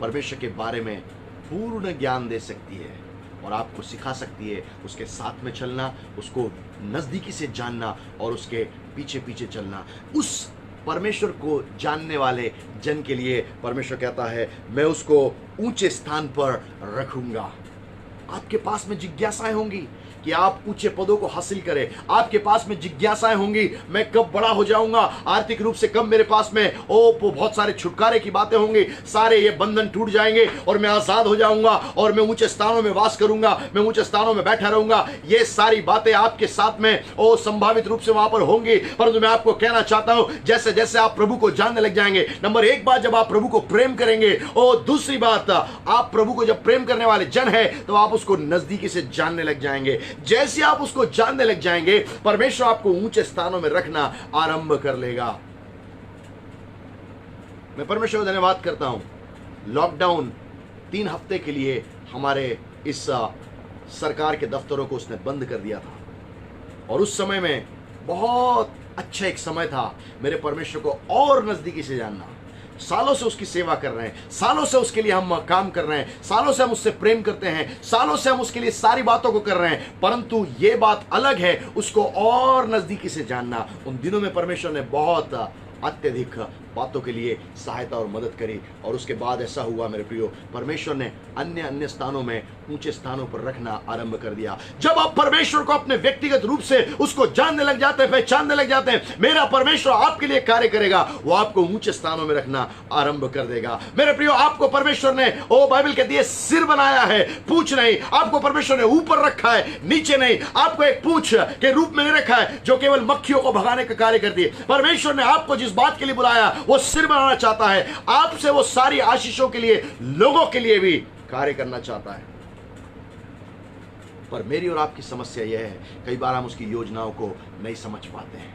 परमेश्वर के बारे में पूर्ण ज्ञान दे सकती है और आपको सिखा सकती है उसके साथ में चलना, उसको नजदीकी से जानना और उसके पीछे पीछे चलना। उस परमेश्वर को जानने वाले जन के लिए परमेश्वर कहता है मैं उसको ऊंचे स्थान पर रखूंगा। आपके पास में जिज्ञासाएं होंगी कि आप ऊंचे पदों को हासिल करें। आपके पास में जिज्ञासाएं होंगी मैं कब बड़ा हो जाऊंगा, आर्थिक रूप से कब मेरे पास में बहुत सारे छुटकारे की बातें होंगी, सारे ये बंधन टूट जाएंगे और मैं आजाद हो जाऊंगा और मैं ऊंचे स्थानों में वास करूंगा, मैं ऊंचे स्थानों में बैठा रहूंगा। ये सारी बातें आपके साथ में संभावित रूप से वहां पर होंगी। परंतु मैं आपको कहना चाहता हूं, जैसे जैसे आप प्रभु को जानने लग जाएंगे, नंबर एक बात, जब आप प्रभु को प्रेम करेंगे, और दूसरी बात, आप प्रभु को जब प्रेम करने वाले जन है तो आप उसको नजदीकी से जानने लग जाएंगे। जैसे आप उसको जानने लग जाएंगे, परमेश्वर आपको ऊंचे स्थानों में रखना आरंभ कर लेगा। मैं परमेश्वर को धन्यवाद करता हूं। लॉकडाउन 3 हफ्ते के लिए हमारे इस सरकार के दफ्तरों को उसने बंद कर दिया था और उस समय में बहुत अच्छा एक समय था मेरे परमेश्वर को और नजदीकी से जानना। सालों से उसकी सेवा कर रहे हैं, सालों से उसके लिए हम काम कर रहे हैं, सालों से हम उससे प्रेम करते हैं, सालों से हम उसके लिए सारी बातों को कर रहे हैं, परंतु ये बात अलग है उसको और नजदीकी से जानना। उन दिनों में परमेश्वर ने बहुत अत्यधिक बातों के लिए सहायता और मदद करी और उसके बाद ऐसा हुआ मेरे प्रियो, परमेश्वर ने अन्य अन्य स्थानों में ऊंचे स्थानों पर रखना आरंभ कर दिया। जब आप परमेश्वर को अपने व्यक्तिगत रूप से उसको जानने लग जाते हैं, पहचानने लग जाते हैं, मेरा परमेश्वर आपके लिए कार्य करेगा, वो आपको ऊंचे स्थानों में रखना आरंभ कर देगा। मेरे प्रियो, आपको परमेश्वर ने बाइबल कहती है सिर बनाया है, पूंछ नहीं। आपको परमेश्वर ने ऊपर रखा है, नीचे नहीं। आपको एक पूंछ के रूप में नहीं रखा है जो केवल मक्खियों को भगाने का कार्य करती है। परमेश्वर ने आपको जिस बात के लिए बुलाया वो सिर बनाना चाहता है आपसे, वो सारी आशीषों के लिए, लोगों के लिए भी कार्य करना चाहता है। पर मेरी और आपकी समस्या यह है, कई बार हम उसकी योजनाओं को नहीं समझ पाते हैं।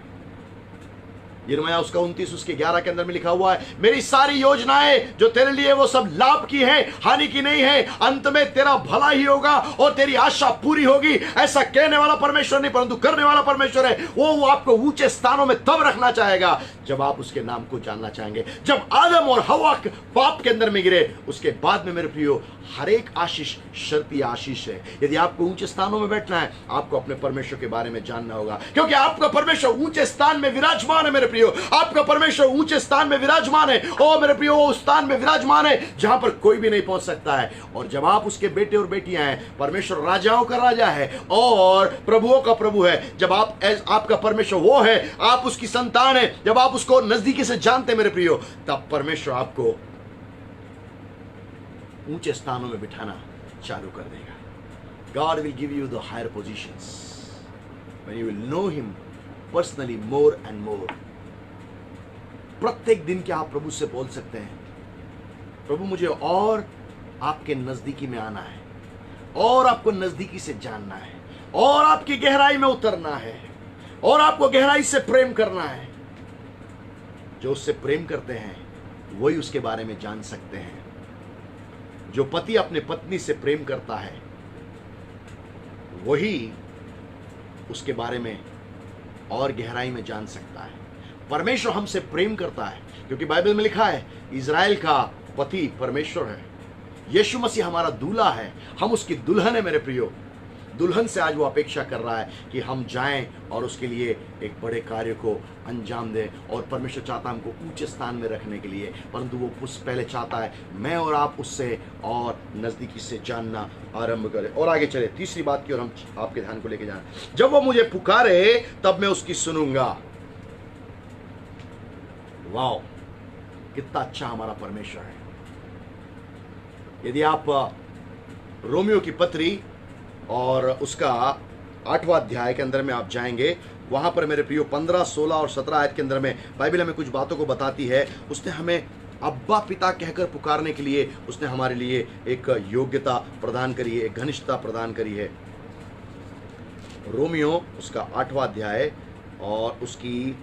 यिर्मयाह उसका 29 उसके 11 के अंदर में लिखा हुआ है, मेरी सारी योजनाएं जो तेरे लिए वो सब लाभ की हैं, हानि की नहीं है, अंत में तेरा भला ही होगा और तेरी आशा पूरी होगी। ऐसा कहने वाला परमेश्वर नहीं परंतु करने वाला परमेश्वर है। वो आपको ऊंचे स्थानों में तब रखना चाहेगा जब आप उसके नाम को जानना चाहेंगे। जब आदम और हवा पाप के अंदर में गिरे उसके बाद में मेरे प्रियो हर एक आशीष शर्ती आशीष है। यदि आपको ऊंचे स्थानों में बैठना है आपको अपने परमेश्वर के बारे में जानना होगा, क्योंकि आपका परमेश्वर ऊंचे स्थान में विराजमान है। मेरे प्रियो आपका परमेश्वर ऊंचे स्थान में विराजमान है। ओ मेरे प्रियो वो स्थान में विराजमान है जहां पर कोई भी नहीं पहुंच सकता है। और जब आप उसके बेटे और बेटियां हैं, परमेश्वर राजाओं का राजा है और प्रभुओं का प्रभु है। जब आपका परमेश्वर वो है, आप उसकी संतान है, जब आप उसको नजदीकी से जानते हैं मेरे प्रियो, तब परमेश्वर आपको ऊंचे स्थानों में बिठाना चालू कर देगा। God will give you the higher positions when you will know him personally more and more. प्रत्येक दिन क्या आप प्रभु से बोल सकते हैं, प्रभु मुझे और आपके नजदीकी में आना है, और आपको नजदीकी से जानना है, और आपकी गहराई में उतरना है, और आपको गहराई से प्रेम करना है। जो उससे प्रेम करते हैं वही उसके बारे में जान सकते हैं। जो पति अपने पत्नी से प्रेम करता है वही उसके बारे में और गहराई में जान सकता है। परमेश्वर हमसे प्रेम करता है क्योंकि बाइबल में लिखा है इज़राइल का पति परमेश्वर है, यीशु मसीह हमारा दूल्हा है, हम उसकी दुल्हन है। मेरे प्रियो दुल्हन से आज वो अपेक्षा कर रहा है कि हम जाएं और उसके लिए एक बड़े कार्य को अंजाम दें। और परमेश्वर चाहता है हमको ऊंचे स्थान में रखने के लिए, परंतु वो पहले चाहता है मैं और आप उससे और नज़दीकी से जानना आरंभ करें। और आगे चले तीसरी बात की ओर हम आपके ध्यान को लेके जाएं। जब वो मुझे पुकारे तब मैं उसकी सुनूंगा। वाह, कितना अच्छा हमारा परमेश्वर है। यदि आप रोमियो की पत्री और उसका 8वां अध्याय के अंदर में आप जाएंगे, वहां पर मेरे प्रियो 15, 16 और 17 आयत के अंदर में बाइबल हमें कुछ बातों को बताती है। उसने हमें अब्बा पिता कहकर पुकारने के लिए उसने हमारे लिए एक योग्यता प्रदान करी है, एक घनिष्ठता प्रदान करी है। रोमियो उसका 8वां अध्याय और उसकी,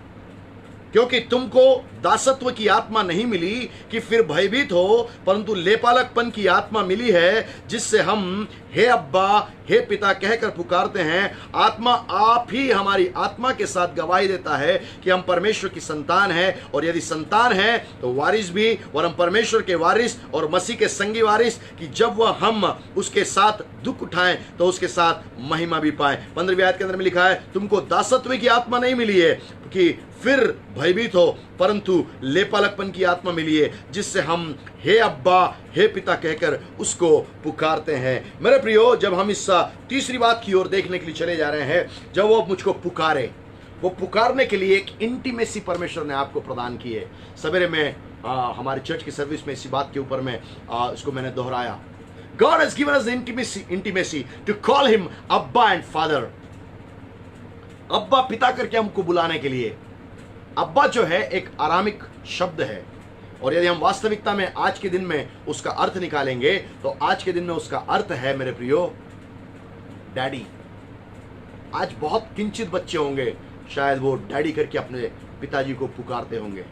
क्योंकि तुमको दासत्व की आत्मा नहीं मिली कि फिर भयभीत हो, परंतु लेपालकपन की आत्मा मिली है जिससे हम हे अब्बा हे पिता कहकर पुकारते हैं। आत्मा आप ही हमारी आत्मा के साथ गवाही देता है कि हम परमेश्वर की संतान हैं, और यदि संतान हैं तो वारिस भी, और हम परमेश्वर के वारिस और मसीह के संगी वारिस, कि जब वह हम उसके साथ दुख उठाएं तो उसके साथ महिमा भी पाएं। 15वीं आयत के अंदर में लिखा है तुमको दासत्व की आत्मा नहीं मिली है कि फिर भयभीत हो, परंतु लेपालकपन की आत्मा मिली है जिससे हम हे अब्बा हे पिता कहकर उसको पुकारते हैं। मेरे प्रियो जब हम इस तीसरी बात की ओर देखने के लिए चले जा रहे हैं, जब वो मुझको पुकारे, वो पुकारने के लिए एक इंटीमेसी परमेश्वर ने आपको प्रदान की है। सवेरे में हमारे चर्च की सर्विस में इसी बात के ऊपर में इसको मैंने दोहराया। God has given us the intimacy to call him अब्बा एंड फादर। अब्बा पिता करके हमको बुलाने के लिए। अब्बा जो है एक आरामिक शब्द है, और यदि हम वास्तविकता में आज के दिन में उसका अर्थ निकालेंगे तो आज के दिन में उसका अर्थ है मेरे प्रियो डैडी। आज बहुत किंचित बच्चे होंगे शायद वो डैडी करके अपने पिताजी को पुकारते होंगे।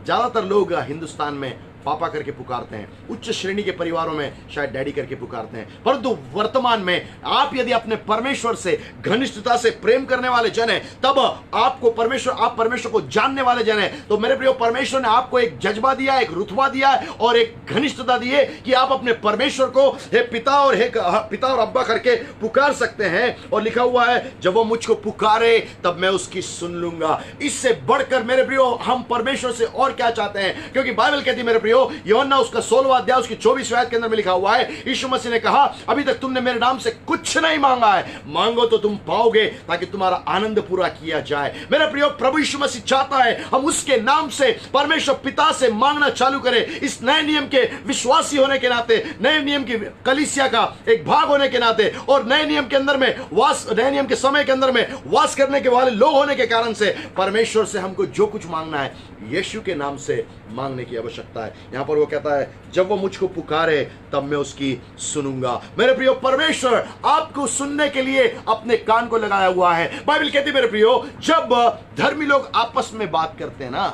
ज्यादातर लोग हिंदुस्तान में पापा करके पुकारते हैं, उच्च श्रेणी के परिवारों में शायद डैडी करके पुकारते हैं, परंतु वर्तमान में आप यदि अपने परमेश्वर से घनिष्ठता से प्रेम करने वाले जन हैं, तब आप परमेश्वर को जानने वाले जन हैं, तो मेरे प्रियो परमेश्वर ने आपको एक जज्बा दिया, एक रुतबा दिया और एक घनिष्ठता दी है कि आप अपने परमेश्वर को हे पिता और अब्बा करके पुकार सकते हैं। और लिखा हुआ है जब वो मुझको पुकारे तब मैं उसकी सुन लूंगा। इससे बढ़कर मेरे प्रियो हम परमेश्वर से और क्या चाहते हैं, क्योंकि बाइबल कहती है मेरे प्रियो यूहन्ना उसका 16वां अध्याय उसकी 24वीं आयत के अंदर में लिखा हुआ है, यीशु मसीह ने कहा अभी तक तुमने मेरे नाम से कुछ नहीं मांगा है, मांगो तो तुम पाओगे ताकि तुम्हारा आनंद पूरा किया जाए। मेरे प्रियो प्रभु यीशु मसीह चाहता है हम उसके नाम से परमेश्वर पिता से मांगना चालू करें। इस नए नियम के विश्वासी होने के नाते, नए नियम की कलीसिया का एक भाग होने के नाते, और नए नियम के अंदर में नए नियम के समय के अंदर में वास करने के वाले लोग होने के कारण से परमेश्वर से हमको जो कुछ मांगना है यीशु के नाम से मांगने की आवश्यकता है। यहां पर वो कहता है जब वो मुझको पुकारे तब मैं उसकी सुनूंगा। मेरे प्रियो, परमेश्वर आपको सुनने के लिए अपने कान को लगाया हुआ है। बाइबल कहती है मेरे प्रियो, जब धर्मी लोग आपस में बात करते हैं ना,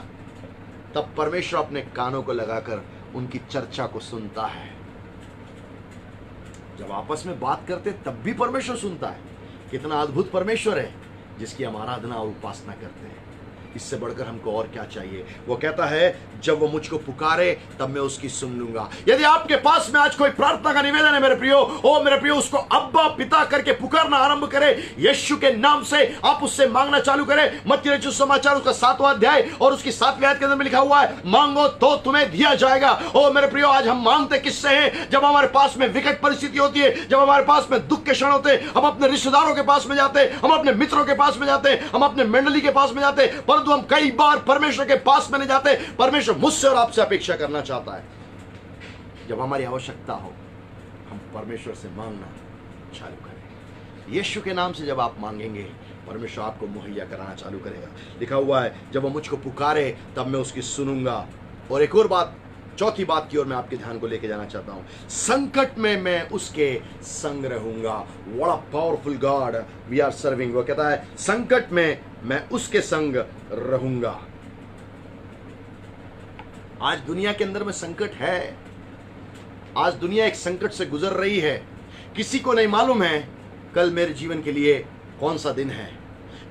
तब परमेश्वर अपने कानों को लगाकर उनकी चर्चा को सुनता है। जब आपस में बात करते तब भी परमेश्वर सुनता है। कितना अद्भुत परमेश्वर है जिसकी हम आराधना और उपासना करते हैं। इससे बढ़कर हमको और क्या चाहिए। वो कहता है जब वो मुझको पुकारे तब मैं उसकी सुन लूंगा। यदि आपके पास में आज कोई प्रार्थना का निवेदन है मेरे प्रियो, ओ मेरे प्रियो, उसको अब्बा पिता करके पुकारना आरंभ करे। यीशु के नाम से आप उससे मांगना चालू करें। मत्ती रचित समाचार उसका 7वां अध्याय और उसकी 7वीं आयत के अंदर में लिखा हुआ है, मांगो तो तुम्हें दिया जाएगा। ओ मेरे प्रियो, आज हम मांगते किससे हैं? जब हमारे पास में विकट परिस्थिति होती है, जब हमारे पास में दुख के क्षण होते हैं, हम अपने रिश्तेदारों के पास में जाते हैं, हम अपने मित्रों के पास में जाते हैं, हम अपने मंडली के पास में जाते हैं, परंतु हम कई बार परमेश्वर के पास में नहीं जाते। परमेश्वर मुझसे और आपसे अपेक्षा करना चाहता है जब हमारी आवश्यकता हो हम परमेश्वर से मांगना चालू करें। यीशु के नाम से जब आप मांगेंगे परमेश्वर आपको मुहैया कराना चालू करेगा। लिखा हुआ है जब वो मुझको पुकारे तब मैं उसकी सुनूंगा। और एक और बात, चौथी बात की ओर मैं आपके ध्यान को लेके जाना चाहता हूं, संकट में मैं उसके संग रहूंगा। What a powerful God we are serving. वो कहता है संकट में मैं उसके संग रहूंगा। आज दुनिया के अंदर में संकट है। आज दुनिया एक संकट से गुजर रही है। किसी को नहीं मालूम है कल मेरे जीवन के लिए कौन सा दिन है।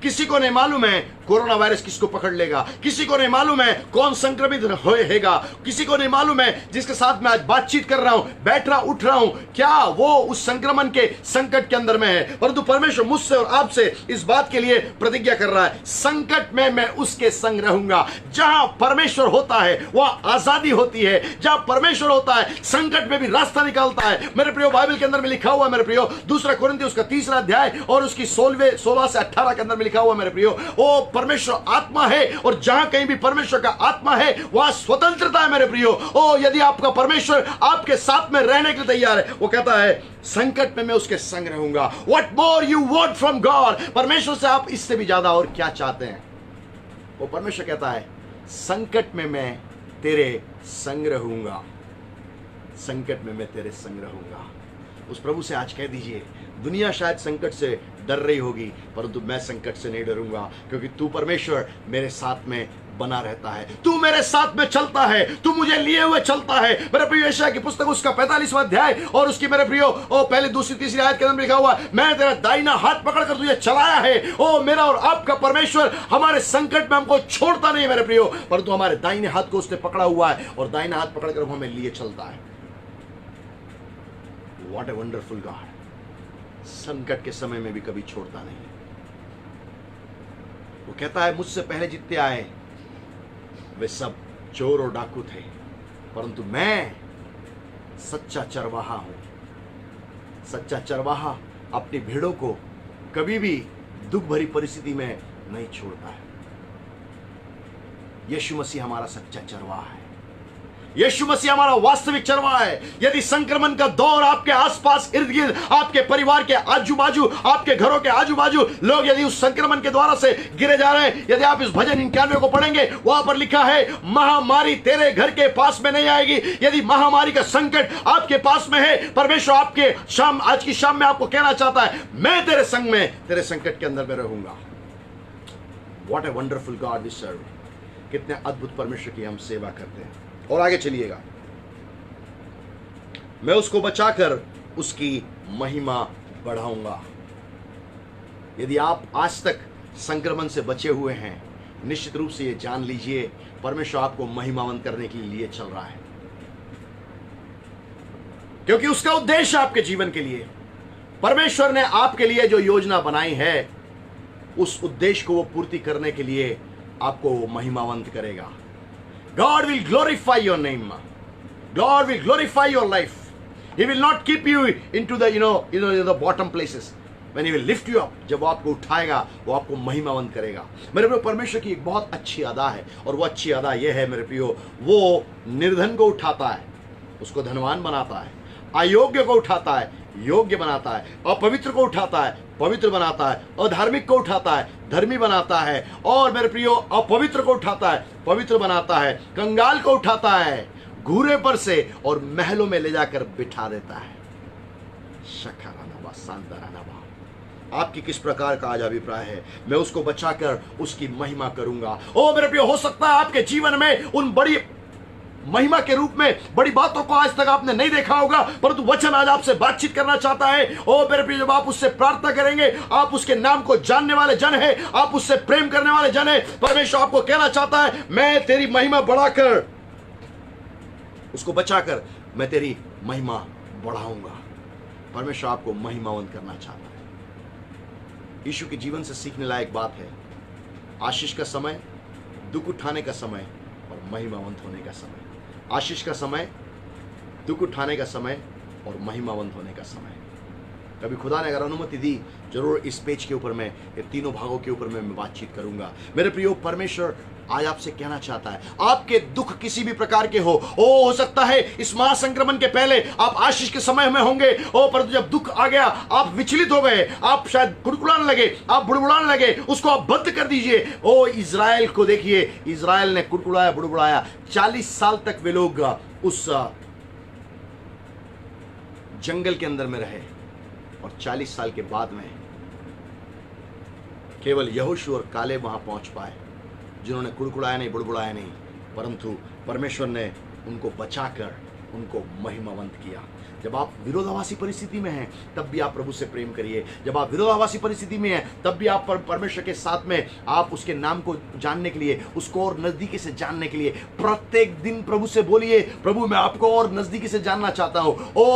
किसी को नहीं मालूम है कोरोना वायरस किसको पकड़ लेगा। किसी को नहीं मालूम है कौन संक्रमित होएगा। किसी को नहीं मालूम है जिसके साथ मैं आज बातचीत कर रहा हूं, बैठ रहा, उठ रहा हूं, क्या वो उस संक्रमण के संकट के अंदर में है। परंतु परमेश्वर मुझसे और आपसे इस बात के लिए प्रतिज्ञा कर रहा है, संकट में मैं उसके संग रहूंगा। जहां परमेश्वर होता है वहां आजादी होती है। जहां परमेश्वर होता है संकट में भी रास्ता निकालता है। मेरे प्रियो, बाइबल के अंदर में लिखा हुआ है मेरे प्रियो, 2 कुरिन्थियों उसका 3रा अध्याय और उसकी 16 से 18 के अंदर में लिखा हुआ मेरे प्रियो, ओ परमेश्वर आत्मा है और जहां कहीं भी परमेश्वर का आत्मा है वहां स्वतंत्रता है मेरे प्रियो। ओ यदि आपका परमेश्वर आपके साथ में रहने के लिए तैयार है, वो कहता है संकट में मैं उसके संग रहूंगा। What more you want from God. परमेश्वर से आप इससे भी ज्यादा और क्या चाहते हैं? वो परमेश्वर कहता है संकट में मैं तेरे संग रहूंगा। संकट में मैं तेरे संग रहूंगा। उस प्रभु से आज कह दीजिए, दुनिया शायद संकट से डर रही होगी परंतु मैं संकट से नहीं डरूंगा, क्योंकि तू परमेश्वर मेरे साथ में बना रहता है। तू मेरे साथ में चलता है, तू मुझे लिए हुए चलता है। मेरे प्रियो, यशायाह की पुस्तक उसका 45वां अध्याय और उसकी मेरे प्रियो ओ पहले, दूसरी, तीसरी आयत के अंदर लिखा हुआ है, मैं तेरा दाहिना हाथ पकड़कर तुझे चलाया है। ओ मेरा और आपका परमेश्वर हमारे संकट में हमको छोड़ता नहीं है मेरे प्रियो, परंतु हमारे दाहिने हाथ को उसने पकड़ा हुआ है और दाहिना हाथ पकड़कर वो हमें लिए चलता है। What a wonderful God. संकट के समय में भी कभी छोड़ता नहीं। वो कहता है मुझसे पहले जितने आए वे सब चोर और डाकू थे, परंतु मैं सच्चा चरवाहा हूं। सच्चा चरवाहा अपनी भेड़ों को कभी भी दुख भरी परिस्थिति में नहीं छोड़ता है। यीशु मसीह हमारा सच्चा चरवाहा है। यीशु मसीह हमारा वास्तविक चरवाहा है। यदि संक्रमण का दौर आपके आसपास, इर्द गिर्द, आपके परिवार के आजू बाजू, आपके घरों के आजू बाजू लोग यदि उस संक्रमण के द्वारा से गिरे जा रहे हैं, यदि आप इस भजन 91 को पढ़ेंगे, वहां पर लिखा है महामारी तेरे घर के पास में नहीं आएगी। यदि महामारी का संकट आपके पास में है, परमेश्वर आपके आज की शाम में आपको कहना चाहता है, मैं तेरे संग में, तेरे संकट के अंदर में रहूंगा। What a wonderful God we serve. कितने अद्भुत परमेश्वर की हम सेवा करते हैं। और आगे चलिएगा, मैं उसको बचाकर उसकी महिमा बढ़ाऊंगा। यदि आप आज तक संक्रमण से बचे हुए हैं, निश्चित रूप से ये जान लीजिए परमेश्वर आपको महिमावंत करने के लिए चल रहा है, क्योंकि उसका उद्देश्य आपके जीवन के लिए, परमेश्वर ने आपके लिए जो योजना बनाई है उस उद्देश्य को वो पूर्ति करने के लिए आपको महिमावंत करेगा। God will glorify your name. God will glorify your life. He will not keep you into the the bottom places. When he will lift you up, जब वो आपको उठाएगा वो आपको महिमावंत करेगा। मेरे प्रियो, परमेश्वर की एक बहुत अच्छी अदा है और वो अच्छी अदा ये है मेरे प्रियो, वो निर्धन को उठाता है, उसको धनवान बनाता है, अयोग्य को उठाता है, योग्य बनाता है, अपवित्र को उठाता है, पवित्र बनाता है, अधार्मिक को उठाता है, धर्मी बनाता है, और मेरे प्रियो अपवित्र को उठाता है, पवित्र बनाता है, कंगाल को उठाता है घूरे पर से और महलों में ले जाकर बिठा देता है। शखरानाबा सांदरानाबा। आपकी किस प्रकार का आज अभिप्राय है? मैं उसको बचाकर उसकी महिमा करूंगा। ओ मेरे प्रियो, हो सकता है आपके जीवन में उन बड़ी महिमा के रूप में बड़ी बातों को आज तक आपने नहीं देखा होगा, परंतु वचन आज आपसे बातचीत करना चाहता है। ओ मेरे प्रिय, जब आप उससे प्रार्थना करेंगे, आप उसके नाम को जानने वाले जन हैं, आप उससे प्रेम करने वाले जन हैं, परमेश्वर आपको कहना चाहता है, मैं तेरी महिमा बढ़ाकर, उसको बचाकर मैं तेरी महिमा बढ़ाऊंगा। परमेश्वर आपको महिमावंत करना चाहता है। यीशु के जीवन से सीखने लायक बात है, आशीष का समय, दुख उठाने का समय और महिमावंत होने का समय। आशीष का समय, दुख उठाने का समय और महिमावंत होने का समय। कभी खुदा ने अगर अनुमति दी, जरूर इस पेज के ऊपर मैं, ये तीनों भागों के ऊपर मैं बातचीत करूंगा। मेरे प्रियो, परमेश्वर आज आपसे कहना चाहता है, आपके दुख किसी भी प्रकार के हो सकता है इस महासंक्रमण के पहले आप आशीष के समय में होंगे, परंतु जब दुख आ गया, आप विचलित हो गए, आप शायद कुड़कुड़ाने लगे, आप बुड़बुड़ाने लगे, उसको आप बंद कर दीजिए। इजराइल को देखिए, इजराइल ने कुड़कुड़ाया, बुड़बुड़ाया, 40 साल तक वे लोग उस जंगल के अंदर में रहे, और 40 साल के बाद में केवल यहोशू और कालेब वहां पहुंच पाए, जिन्होंने कुड़कुड़ाया नहीं, बुड़बुड़ाया नहीं, परंतु परमेश्वर ने उनको बचाकर उनको महिमावंत किया। जब आप विरोधाभासी परिस्थिति में हैं, तब भी आप प्रभु से प्रेम करिए। जब आप विरोधाभासी परिस्थिति में हैं, तब भी आप परमेश्वर के साथ में, आप उसके नाम को जानने के लिए, उसको और नजदीकी से जानने के लिए प्रत्येक दिन प्रभु से बोलिए, प्रभु मैं आपको और नजदीकी से जानना चाहता हूं।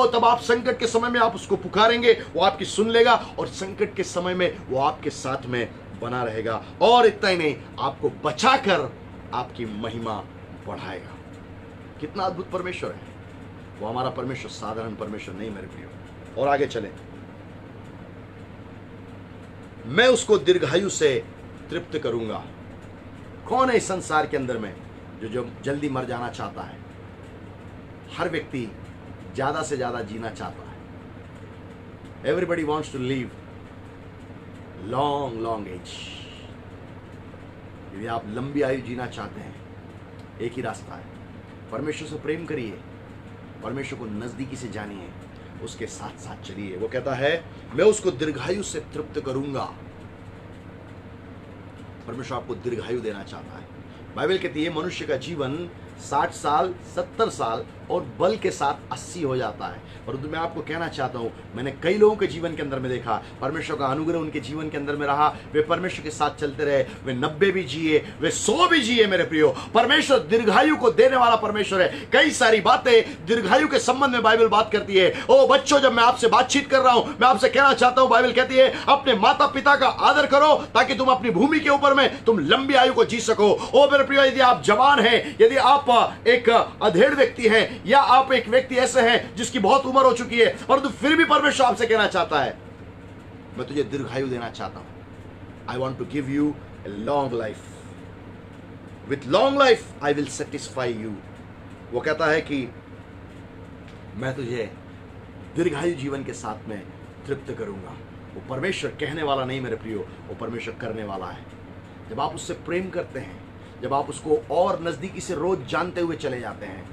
तब आप संकट के समय में आप उसको पुकारेंगे, वो आपकी सुन लेगा, और संकट के समय में वो आपके साथ में बना रहेगा। और इतना ही नहीं, आपको बचाकर आपकी महिमा बढ़ाएगा। कितना अद्भुत परमेश्वर है वो! हमारा परमेश्वर साधारण परमेश्वर नहीं मेरे प्रियो। और आगे चले, मैं उसको दीर्घायु से तृप्त करूंगा। कौन है इस संसार के अंदर में जो जल्दी मर जाना चाहता है? हर व्यक्ति ज्यादा से ज्यादा जीना चाहता है। Everybody wants to live long age. यदि आप लंबी आयु जीना चाहते हैं, एक ही रास्ता है, परमेश्वर से प्रेम करिए, परमेश्वर को नजदीकी से जानिए, उसके साथ साथ चलिए। वो कहता है, मैं उसको दीर्घायु से तृप्त करूंगा। परमेश्वर आपको दीर्घायु देना चाहता है। बाइबल कहती है मनुष्य का जीवन 60 साल, 70 साल और बल के साथ 80 हो जाता है। परंतु मैं आपको कहना चाहता हूं, मैंने कई लोगों के जीवन के अंदर में देखा, परमेश्वर का अनुग्रह उनके जीवन के अंदर में रहा, वे परमेश्वर के साथ चलते रहे, वे 90 भी जिए, वे 100 भी जिए। मेरे प्रियो, परमेश्वर दीर्घायु को देने वाला परमेश्वर है। कई सारी बातें दीर्घायु के संबंध में बाइबल बात करती है। बच्चों, जब मैं आपसे बातचीत कर रहा हूं, मैं आपसे कहना चाहता हूं, बाइबल कहती है अपने माता पिता का आदर करो, ताकि तुम अपनी भूमि के ऊपर में तुम लंबी आयु को जी सको। मेरे प्रियो, यदि आप जवान हैं, यदि आप एक अधेड़ व्यक्ति हैं, या आप एक व्यक्ति ऐसे हैं जिसकी बहुत उम्र हो चुकी है, परंतु फिर भी परमेश्वर आपसे कहना चाहता है, मैं तुझे दीर्घायु देना चाहता हूं। I want to give you a long life, with long life I will satisfy you. वो कहता है कि मैं तुझे दीर्घायु जीवन के साथ में तृप्त करूंगा। वो परमेश्वर कहने वाला नहीं मेरे प्रियो, वो परमेश्वर करने वाला है। जब आप उससे प्रेम करते हैं, जब आप उसको और नजदीकी से रोज जानते हुए चले जाते हैं।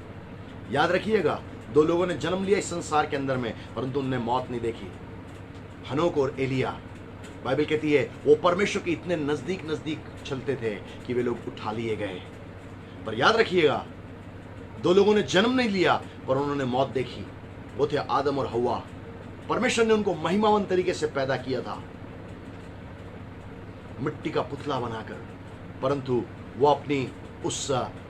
याद रखिएगा, 2 लोगों ने जन्म लिया इस संसार के अंदर में, परंतु उनने मौत नहीं देखी, हनोक और एलिया। बाइबल कहती है वो परमेश्वर के इतने नजदीक चलते थे कि वे लोग उठा लिए गए। पर याद रखिएगा, 2 लोगों ने जन्म नहीं लिया पर उन्होंने मौत देखी। वो थे आदम और हव्वा। परमेश्वर ने उनको महिमावंत तरीके से पैदा किया था, मिट्टी का पुतला बनाकर, परंतु वो अपनी उस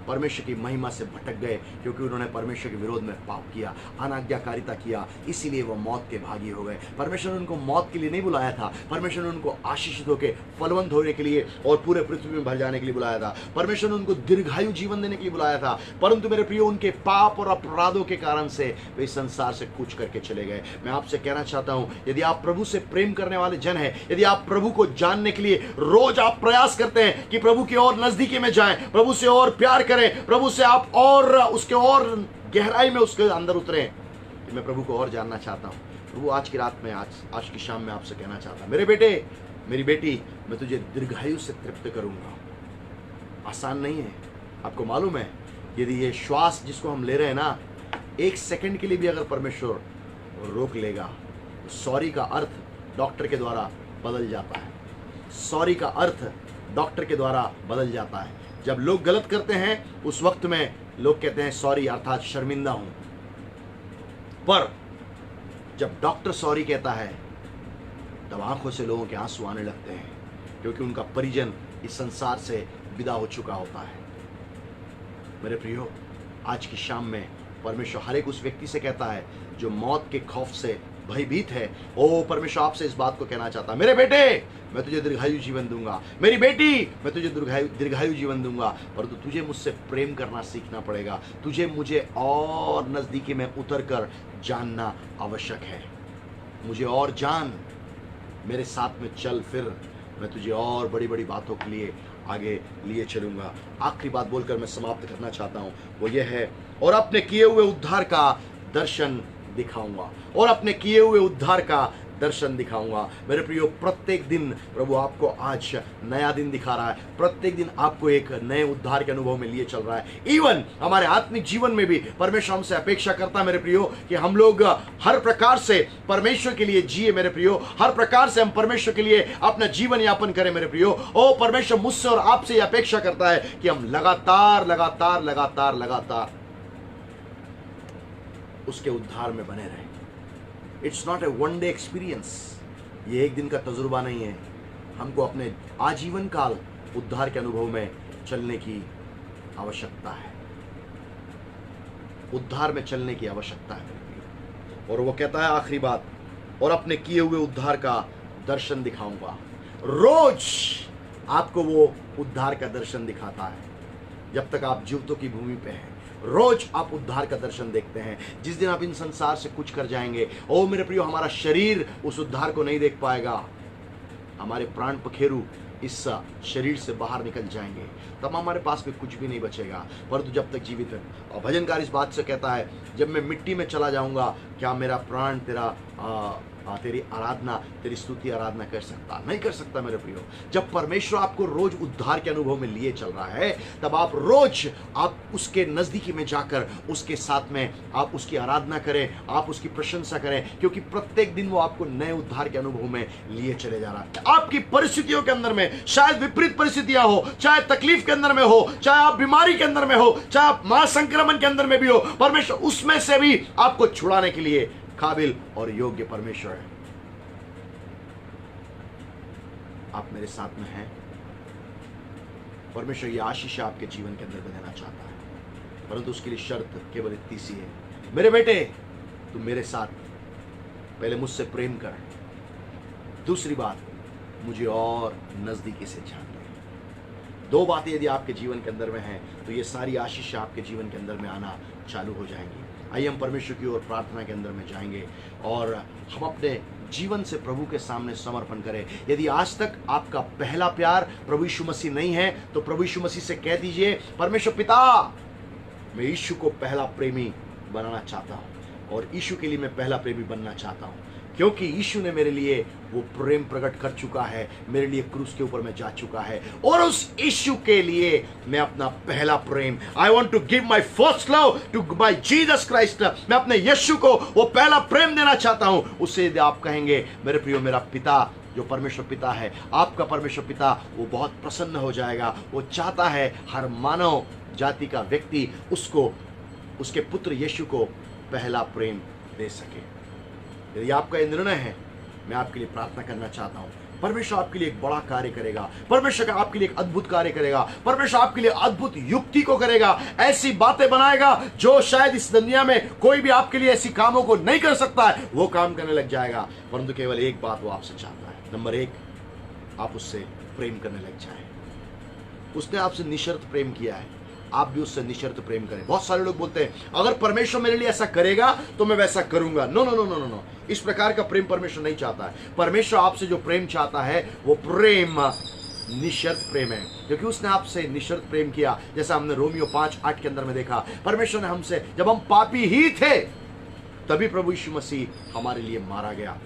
परमेश्वर की महिमा से भटक गए, क्योंकि उन्होंने परमेश्वर के विरोध में पाप किया, अनाज्ञाकारिता किया, इसीलिए वो मौत के भागी हो गए। परमेश्वर ने उनको मौत के लिए नहीं बुलाया था, परमेश्वर ने उनको आशीषित होकर फलवंत होने के लिए और पूरे पृथ्वी में भर जाने के लिए बुलाया था। परमेश्वर ने उनको दीर्घायु जीवन देने के लिए बुलाया था, परंतु मेरे प्रियो, उनके पाप और अपराधों के कारण से वे संसार से कूच करके चले गए। मैं आपसे कहना चाहता हूं, यदि आप प्रभु से प्रेम करने वाले जन हैं, यदि आप प्रभु को जानने के लिए रोज आप प्रयास करते हैं कि प्रभु की और नजदीकी में जाएं, प्रभु से और प्यार करें, प्रभु से आप और उसके और गहराई में उसके अंदर उतरें, कि मैं प्रभु को और जानना चाहता हूँ। प्रभु आज की रात में, आज की शाम में आपसे कहना चाहता हूँ, मेरे बेटे, मेरी बेटी, मैं तुझे दीर्घायु से तृप्त करूँगा। आसान नहीं है। आपको मालूम है, यदि ये श्वास जिसको हम ले रहे हैं ना, 1 सेकंड के लिए भी अगर परमेश्वर रोक लेगा, तो सॉरी का अर्थ डॉक्टर के द्वारा बदल जाता है। सॉरी का अर्थ डॉक्टर के द्वारा बदल जाता है। जब लोग गलत करते हैं उस वक्त में लोग कहते हैं सॉरी, अर्थात शर्मिंदा हूं। पर जब डॉक्टर सॉरी कहता है तब आंखों से लोगों के आंसू आने लगते हैं, क्योंकि उनका परिजन इस संसार से विदा हो चुका होता है। मेरे प्रियो, आज की शाम में परमेश्वर हर एक उस व्यक्ति से कहता है जो मौत के खौफ से भयभीत है। ओ परमेश्वर आपसे इस बात को कहना चाहता है, मेरे बेटे, मैं तुझे दीर्घायु जीवन दूंगा। मेरी बेटी, मैं तुझे दीर्घायु जीवन दूंगा। परंतु तुझे मुझसे प्रेम करना सीखना पड़ेगा। तुझे मुझे और नजदीकी में उतर कर जानना आवश्यक है। मुझे और जान, मेरे साथ में चल, फिर मैं तुझे और बड़ी बड़ी बातों के लिए आगे लिए चलूंगा। आखिरी बात बोलकर मैं समाप्त करना चाहता हूं, वो ये है, और अपने किए हुए उद्धार का दर्शन दिखाऊंगा। और अपने किए हुए उद्धार का दर्शन दिखाऊंगा। मेरे प्रियो, प्रत्येक दिन प्रभु आपको आज नया दिन दिखा रहा है। प्रत्येक दिन आपको एक नए उद्धार के अनुभव में लिए चल रहा है। इवन हमारे आत्मिक जीवन में भी परमेश्वर हमसे अपेक्षा करता है मेरे प्रियो, कि हम लोग हर प्रकार से परमेश्वर के लिए जिए। मेरे प्रियो, हर प्रकार से हम परमेश्वर के लिए अपना जीवन यापन करें। मेरे प्रियो, ओ परमेश्वर मुझसे और आपसे यह अपेक्षा करता है कि हम लगातार लगातार लगातार लगातार उसके उद्धार में बने रहें। It's not a one day experience. ये एक दिन का तजुर्बा नहीं है। हमको अपने आजीवन काल उद्धार के अनुभव में चलने की आवश्यकता है। उद्धार में चलने की आवश्यकता है। और वो कहता है आखिरी बात, और अपने किए हुए उद्धार का दर्शन दिखाऊंगा। रोज आपको वो उद्धार का दर्शन दिखाता है जब तक आप जीवितों की भूमि पे हैं। रोज आप उद्धार का दर्शन देखते हैं। जिस दिन आप इन संसार से कुछ कर जाएंगे, ओ मेरे प्रियो, हमारा शरीर उस उद्धार को नहीं देख पाएगा। हमारे प्राण पखेरु इस शरीर से बाहर निकल जाएंगे, तब हमारे पास में कुछ भी नहीं बचेगा। परंतु जब तक जीवित है, और भजनकार इस बात से कहता है, जब मैं मिट्टी में चला जाऊंगा, क्या मेरा प्राण तेरी आराधना, तेरी स्तुति आराधना कर सकता? नहीं कर सकता मेरे प्रियो। जब परमेश्वर आपको रोज उद्धार के अनुभव में लिए चल रहा है, तब आप रोज आप उसके नजदीकी में जाकर उसके साथ में आप उसकी आराधना करें, आप उसकी प्रशंसा करें, क्योंकि प्रत्येक दिन वो आपको नए उद्धार के अनुभव में लिए चले जा रहा है। आपकी परिस्थितियों के अंदर में शायद विपरीत परिस्थितियां हो, चाहे तकलीफ के अंदर में हो, चाहे आप बीमारी के अंदर में हो, चाहे आप महासंक्रमण के अंदर में भी हो, परमेश्वर उसमें से भी आपको छुड़ाने के लिए काबिल और योग्य परमेश्वर है। आप मेरे साथ में हैं। परमेश्वर ये आशीष आपके जीवन के अंदर देना चाहता है, परंतु उसके लिए शर्त केवल इतनी सी है, मेरे बेटे, तू मेरे साथ पहले मुझसे प्रेम कर। दूसरी बात, मुझे और नजदीकी से जान ले। 2 बातें यदि आपके जीवन के अंदर में हैं, तो ये सारी आशीष आपके जीवन के अंदर में आना चालू हो जाएंगी। आइए हम परमेश्वर की ओर प्रार्थना के अंदर में जाएंगे और हम अपने जीवन से प्रभु के सामने समर्पण करें। यदि आज तक आपका पहला प्यार प्रभु यीशु मसीह नहीं है, तो प्रभु यीशु मसीह से कह दीजिए, परमेश्वर पिता, मैं यीशु को पहला प्रेमी बनाना चाहता हूं, और यीशु के लिए मैं पहला प्रेमी बनना चाहता हूं, क्योंकि यीशु ने मेरे लिए वो प्रेम प्रकट कर चुका है, मेरे लिए क्रूस के ऊपर में जा चुका है, और उस यीशु के लिए मैं अपना पहला प्रेम, I want to give my first love to my Jesus Christ, मैं अपने यीशु को वो पहला प्रेम देना चाहता हूं। उससे यदि आप कहेंगे, मेरे प्रियो, मेरा पिता जो परमेश्वर पिता है, आपका परमेश्वर पिता, वो बहुत प्रसन्न हो जाएगा। वो चाहता है हर मानव जाति का व्यक्ति उसको, उसके पुत्र यीशु को पहला प्रेम दे सके। यदि आपका यह निर्णय है, मैं आपके लिए प्रार्थना करना चाहता हूं। परमेश्वर आपके लिए एक बड़ा कार्य करेगा। परमेश्वर का आपके लिए एक अद्भुत कार्य करेगा। परमेश्वर आपके लिए अद्भुत युक्ति को करेगा, ऐसी बातें बनाएगा जो शायद इस दुनिया में कोई भी आपके लिए ऐसी कामों को नहीं कर सकता है, वो काम करने लग जाएगा। परंतु केवल एक बात वो आपसे चाहता है, नंबर 1, आप उससे प्रेम करने लग जाए। उसने आपसे निशर्त प्रेम किया है, आप भी उससे निशर्त प्रेम करें। बहुत सारे लोग बोलते हैं, अगर परमेश्वर मेरे लिए ऐसा करेगा तो मैं वैसा करूंगा। No no no no no no, इस प्रकार का प्रेम परमेश्वर नहीं चाहता है। परमेश्वर आपसे जो प्रेम चाहता है, वो प्रेम निशर्त प्रेम है, क्योंकि उसने आपसे निशर्त प्रेम किया। जैसा हमने रोमियो 5:8 के अंदर में देखा, परमेश्वर ने हमसे, जब हम पापी ही थे, तभी प्रभु यीशु मसीह हमारे लिए मारा गया।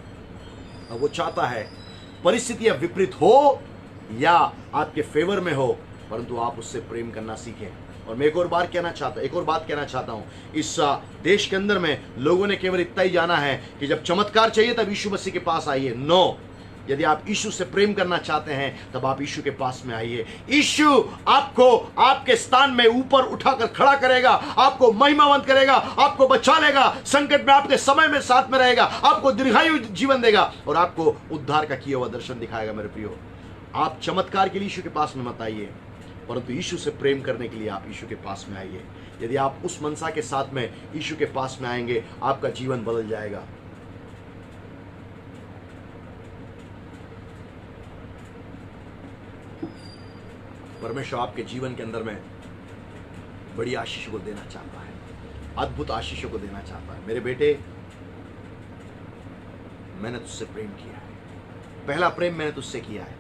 अब वो चाहता है परिस्थितियां विपरीत हो या आपके फेवर में हो, परंतु आप उससे प्रेम करना सीखें। और मैं एक और बात कहना चाहता हूं, इस देश के अंदर में लोगों ने केवल इतना ही जाना है कि जब चमत्कार चाहिए तब यीशु मसीह के पास आइए। नो, यदि आप यीशु से प्रेम करना चाहते हैं तब आप यीशु के पास में आइए। यीशु आपको आपके स्थान में ऊपर उठाकर खड़ा करेगा, आपको महिमावंत करेगा, आपको बचा लेगा, संकट में आपके समय में साथ में रहेगा, आपको दीर्घायु जीवन देगा और आपको उद्धार का किया हुआ दर्शन दिखाएगा। मेरे प्रियो, आप चमत्कार के लिए यीशु के पास में मत आइए, परंतु यीशु से प्रेम करने के लिए आप यीशु के पास में आइए। यदि आप उस मनसा के साथ में यीशु के पास में आएंगे, आपका जीवन बदल जाएगा। परमेश्वर आपके जीवन के अंदर में बड़ी आशीष को देना चाहता है, अद्भुत आशीषों को देना चाहता है। मेरे बेटे, मैंने तुझसे प्रेम किया है, पहला प्रेम मैंने तुझसे किया है।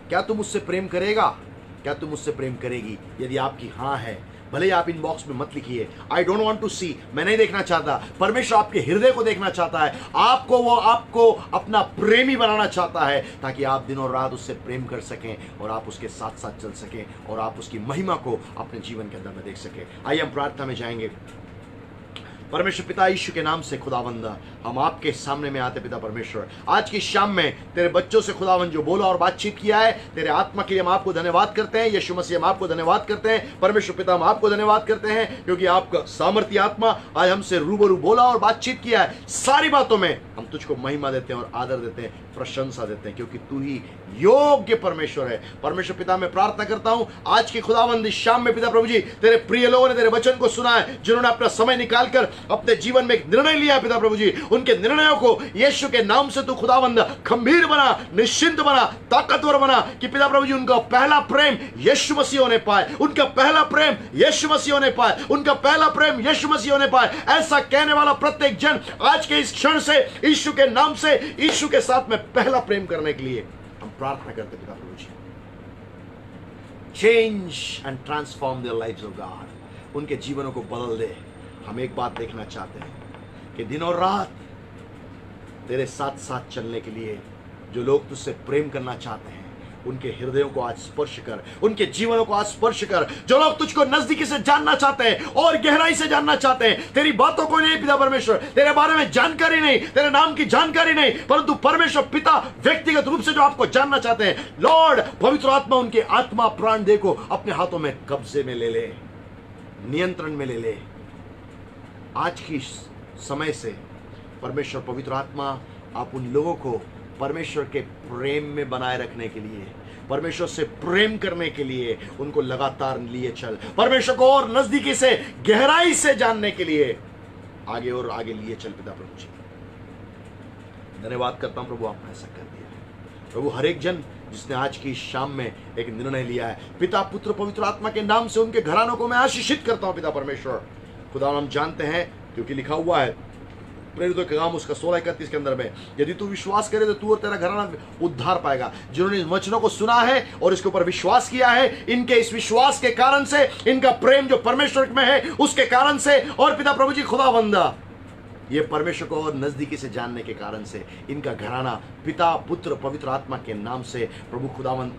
क्या तू मुझसे प्रेम करेगा? क्या तू मुझसे प्रेम करेगी? यदि आपकी हाँ है, भले ही आप इनबॉक्स में मत लिखिए आई डोंट वांट टू सी, मैं नहीं देखना चाहता। परमेश्वर आपके हृदय को देखना चाहता है, आपको अपना प्रेमी बनाना चाहता है, ताकि आप दिन और रात उससे प्रेम कर सकें और आप उसके साथ साथ चल सकें और आप उसकी महिमा को अपने जीवन के अंदर में देख सकें। आइए हम प्रार्थना में जाएंगे। परमेश्वर पिता, यीशु के नाम से खुदावंद, हम आपके सामने में आते पिता परमेश्वर, आज की शाम में तेरे बच्चों से खुदावंद जो बोला और बातचीत किया है, तेरे आत्मा के लिए हम आपको धन्यवाद करते हैं। यीशु मसीह, हम आपको धन्यवाद करते हैं। परमेश्वर पिता, हम आपको धन्यवाद करते हैं क्योंकि आपका सामर्थ्य आत्मा आज हमसे रूबरू बोला और बातचीत किया है। सारी बातों में हम तुझको महिमा देते हैं और आदर देते हैं, प्रशंसा देते हैं, क्योंकि तू ही योग्य परमेश्वर है। परमेश्वर पिता, मैं प्रार्थना करता हूं आज की खुदावंद इस शाम में पिता प्रभु जी, तेरे प्रिय लोगों ने तेरे वचन को सुना है, जिन्होंने अपना समय निकालकर अपने जीवन में एक निर्णय लिया है पिता प्रभु जी, उनके निर्णयों को यीशु के नाम से तू खुदावंद खंभीर बना, निश्चिंत बना, ताकतवर बना, कि पिता प्रभु जी उनका पहला प्रेम यीशु मसीह होने पाए, उनका पहला प्रेम यीशु मसीह होने पाए, उनका पहला प्रेम यीशु मसीह होने पाए। ऐसा कहने वाला प्रत्येक जन आज के इस क्षण से यीशु के नाम से यीशु के साथ में पहला प्रेम करने के लिए हम प्रार्थना करते पिता प्रभु जी। Change and transform their lives of God, उनके जीवनों को बदल दे। हम एक बात देखना चाहते हैं कि दिन और रात तेरे साथ साथ चलने के लिए जो लोग तुझसे प्रेम करना चाहते हैं, उनके हृदयों को आज स्पर्श कर, उनके जीवनों को आज स्पर्श कर। जो लोग तुझको नजदीकी से जानना चाहते हैं और गहराई से जानना चाहते हैं, तेरी बातों को नहीं पिता परमेश्वर, तेरे बारे में जानकारी नहीं, तेरे नाम की जानकारी नहीं, परंतु परमेश्वर पिता व्यक्तिगत रूप से जो आपको जानना चाहते हैं, लॉर्ड पवित्र आत्मा उनके आत्मा प्राण देह को अपने हाथों में कब्जे में ले ले, नियंत्रण में ले ले। आज की समय से परमेश्वर पवित्र आत्मा, आप उन लोगों को परमेश्वर के प्रेम में बनाए रखने के लिए, परमेश्वर से प्रेम करने के लिए उनको लगातार लिए चल, परमेश्वर को और नजदीकी से गहराई से जानने के लिए आगे और आगे लिए चल पिता प्रभु जी। धन्यवाद करता हूं प्रभु, आपने ऐसा कर दिया है प्रभु। हर एक जन जिसने आज की शाम में एक निर्णय लिया है, पिता पुत्र पवित्र आत्मा के नाम से उनके घरानों को मैं आशीषित करता हूं पिता परमेश्वर। खुदा हम जानते हैं, क्योंकि लिखा हुआ है प्रेरितों के काम उसका 16:31 के अंदर में, यदि तू विश्वास करे तो तू और तेरा घराना उद्धार पाएगा। जिन्होंने इन वचनों को सुना है और इसके ऊपर विश्वास किया है, इनके इस विश्वास के कारण से, इनका प्रेम जो परमेश्वर में है उसके कारण से, और पिता प्रभु जी खुदावंदा ये परमेश्वर को और नजदीकी से जानने के कारण से, इनका घराना पिता पुत्र पवित्र आत्मा के नाम से प्रभु खुदावंद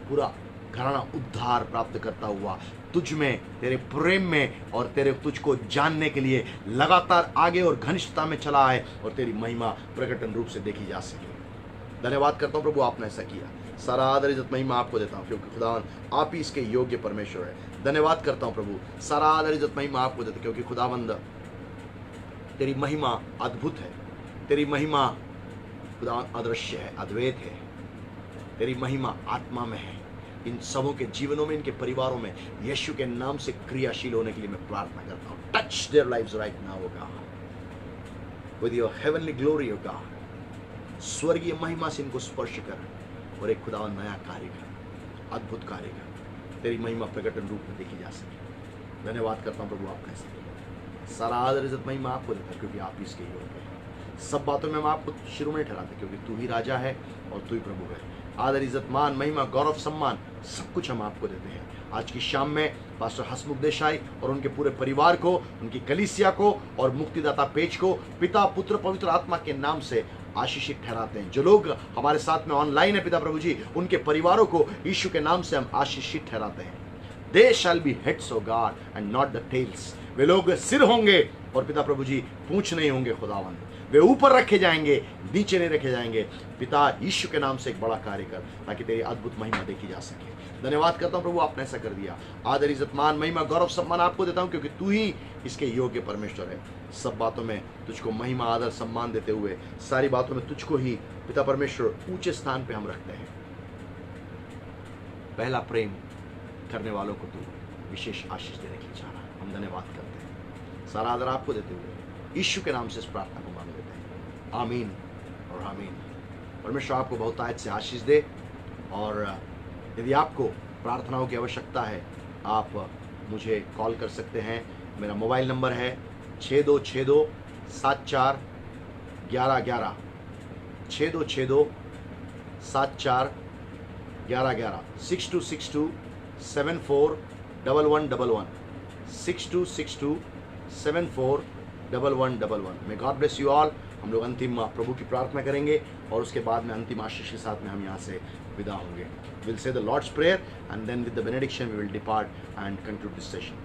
पूरा घराना उद्धार प्राप्त करता हुआ तुझ में, तेरे प्रेम में और तेरे तुझको जानने के लिए लगातार आगे और घनिष्ठता में चला है और तेरी महिमा प्रकटन रूप से देखी जा सके। धन्यवाद करता हूँ प्रभु, आपने ऐसा किया। सारा आदर इज्जत महिमा आपको देता हूँ, क्योंकि खुदावन आप ही इसके योग्य परमेश्वर है। धन्यवाद करता हूँ प्रभु, सारा आदर इज्जत महिमा आपको देता हूँ, क्योंकि खुदावंद तेरी महिमा अद्भुत है, तेरी महिमा खुदावन अदृश्य है, अद्वैत है, तेरी महिमा आत्मा में है। इन सबों के जीवनों में, इनके परिवारों में यीशु के नाम से क्रियाशील होने के लिए मैं प्रार्थना करता हूँ। Touch their lives right now oh God with your heavenly glory oh God. स्वर्गीय महिमा से इनको स्पर्श कर और एक खुदा नया कार्य कर, अद्भुत कार्य कर, तेरी महिमा प्रकटन रूप में देखी जा सके। धन्यवाद करता हूँ प्रभु, आपने ऐसा किया। सारा आदर इज्जत महिमा आपको देता है, क्योंकि आप इसके योग्य हैं। सब बातों में हम आपको शुरू में ठहराते, क्योंकि तू ही राजा है और तू ही प्रभु है। आदर इज्जत मान महिमा गौरव सम्मान सब कुछ हम आपको देते हैं। आज की शाम में पास्टर हसमुख देसाई और उनके पूरे परिवार को, उनकी कलीसिया को और मुक्तिदाता पेज को पिता, पुत्र, पवित्र आत्मा के नाम से आशीषित ठहराते हैं। जो लोग हमारे साथ में ऑनलाइन है पिता प्रभु जी, उनके परिवारों को यीशु के नाम से हम आशीषित ठहराते हैं। They shall be heads O God and not the tails. वे लोग सिर होंगे और पिता प्रभु जी पूंछ नहीं होंगे खुदावन। वे ऊपर रखे जाएंगे, नीचे नहीं रखे जाएंगे। पिता यीशु के नाम से एक बड़ा कार्य कर, ताकि तेरी अद्भुत महिमा देखी जा सके। धन्यवाद करता हूँ प्रभु, आपने ऐसा कर दिया। आदर, इज्जत, मान, महिमा, गौरव, सम्मान आपको देता हूँ, क्योंकि तू ही इसके योग्य परमेश्वर है। सब बातों में तुझको महिमा, आदर, सम्मान देते हुए सारी बातों में तुझको ही पिता परमेश्वर ऊंचे स्थान पे हम रखते हैं। पहला प्रेम करने वालों को तू विशेष आशीष देने के लिए चाह रहा है। हम धन्यवाद करते हैं, सारा आदर आपको देते हुए यीशु के नाम से इस प्रार्थना को मान लेते हैं। आमीन और आमीन। परमेश्वर आपको बहुत आयत से आशीष दे। और यदि आपको प्रार्थनाओं की आवश्यकता है, आप मुझे कॉल कर सकते हैं। मेरा मोबाइल नंबर है 6262741111, 6262741111, 6262741111, 6262741111। मे गॉड ब्लेस यू ऑल। हम लोग अंतिम प्रभु की प्रार्थना करेंगे और उसके बाद में अंतिम आशीष के साथ में हम यहाँ से विदा होंगे। Will say the Lord's prayer and then with the benediction we will depart and conclude this session.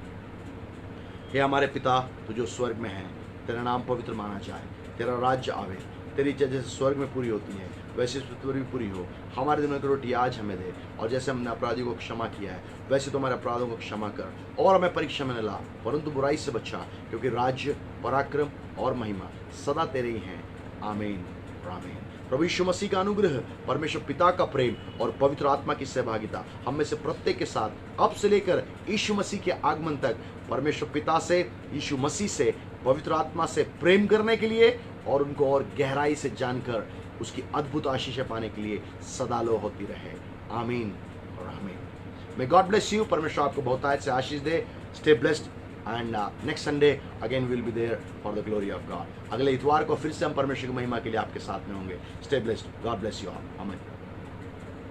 हे हमारे पिता, तू जो स्वर्ग में है, तेरा नाम पवित्र माना जाए, तेरा राज्य आवे, तेरी इच्छा जैसे स्वर्ग में पूरी होती है वैसे इस पृथ्वी पर भी पूरी हो। हमारे दिनों की रोटी आज हमें दे, और जैसे हमने अपराधियों को क्षमा किया है वैसे तो हमारे अपराधों को क्षमा कर, और हमें परीक्षा में न ला परंतु बुराई से बचा, क्योंकि राज्य, पराक्रम और महिमा सदा तेरे ही हैं। आमीन और आमीन। प्रभु यीशु मसीह का अनुग्रह, परमेश्वर पिता का प्रेम और पवित्र आत्मा की सहभागिता हम में से प्रत्येक के साथ अब से लेकर यीशु मसीह के आगमन तक परमेश्वर पिता से, यीशु मसीह से, पवित्र आत्मा से प्रेम करने के लिए और उनको और गहराई से जानकर उसकी अद्भुत आशीषें पाने के लिए सदा लो होती रहे। आमीन और आमीन। May God bless you. परमेश्वर आपको बहुत आयत से आशीष दे। Stay blessed and next Sunday again will be there for the glory of God. अगले इतवार को फिर से हम परमेश्वर की महिमा के लिए आपके साथ में होंगे। Stay blessed. God bless you all. आमीन।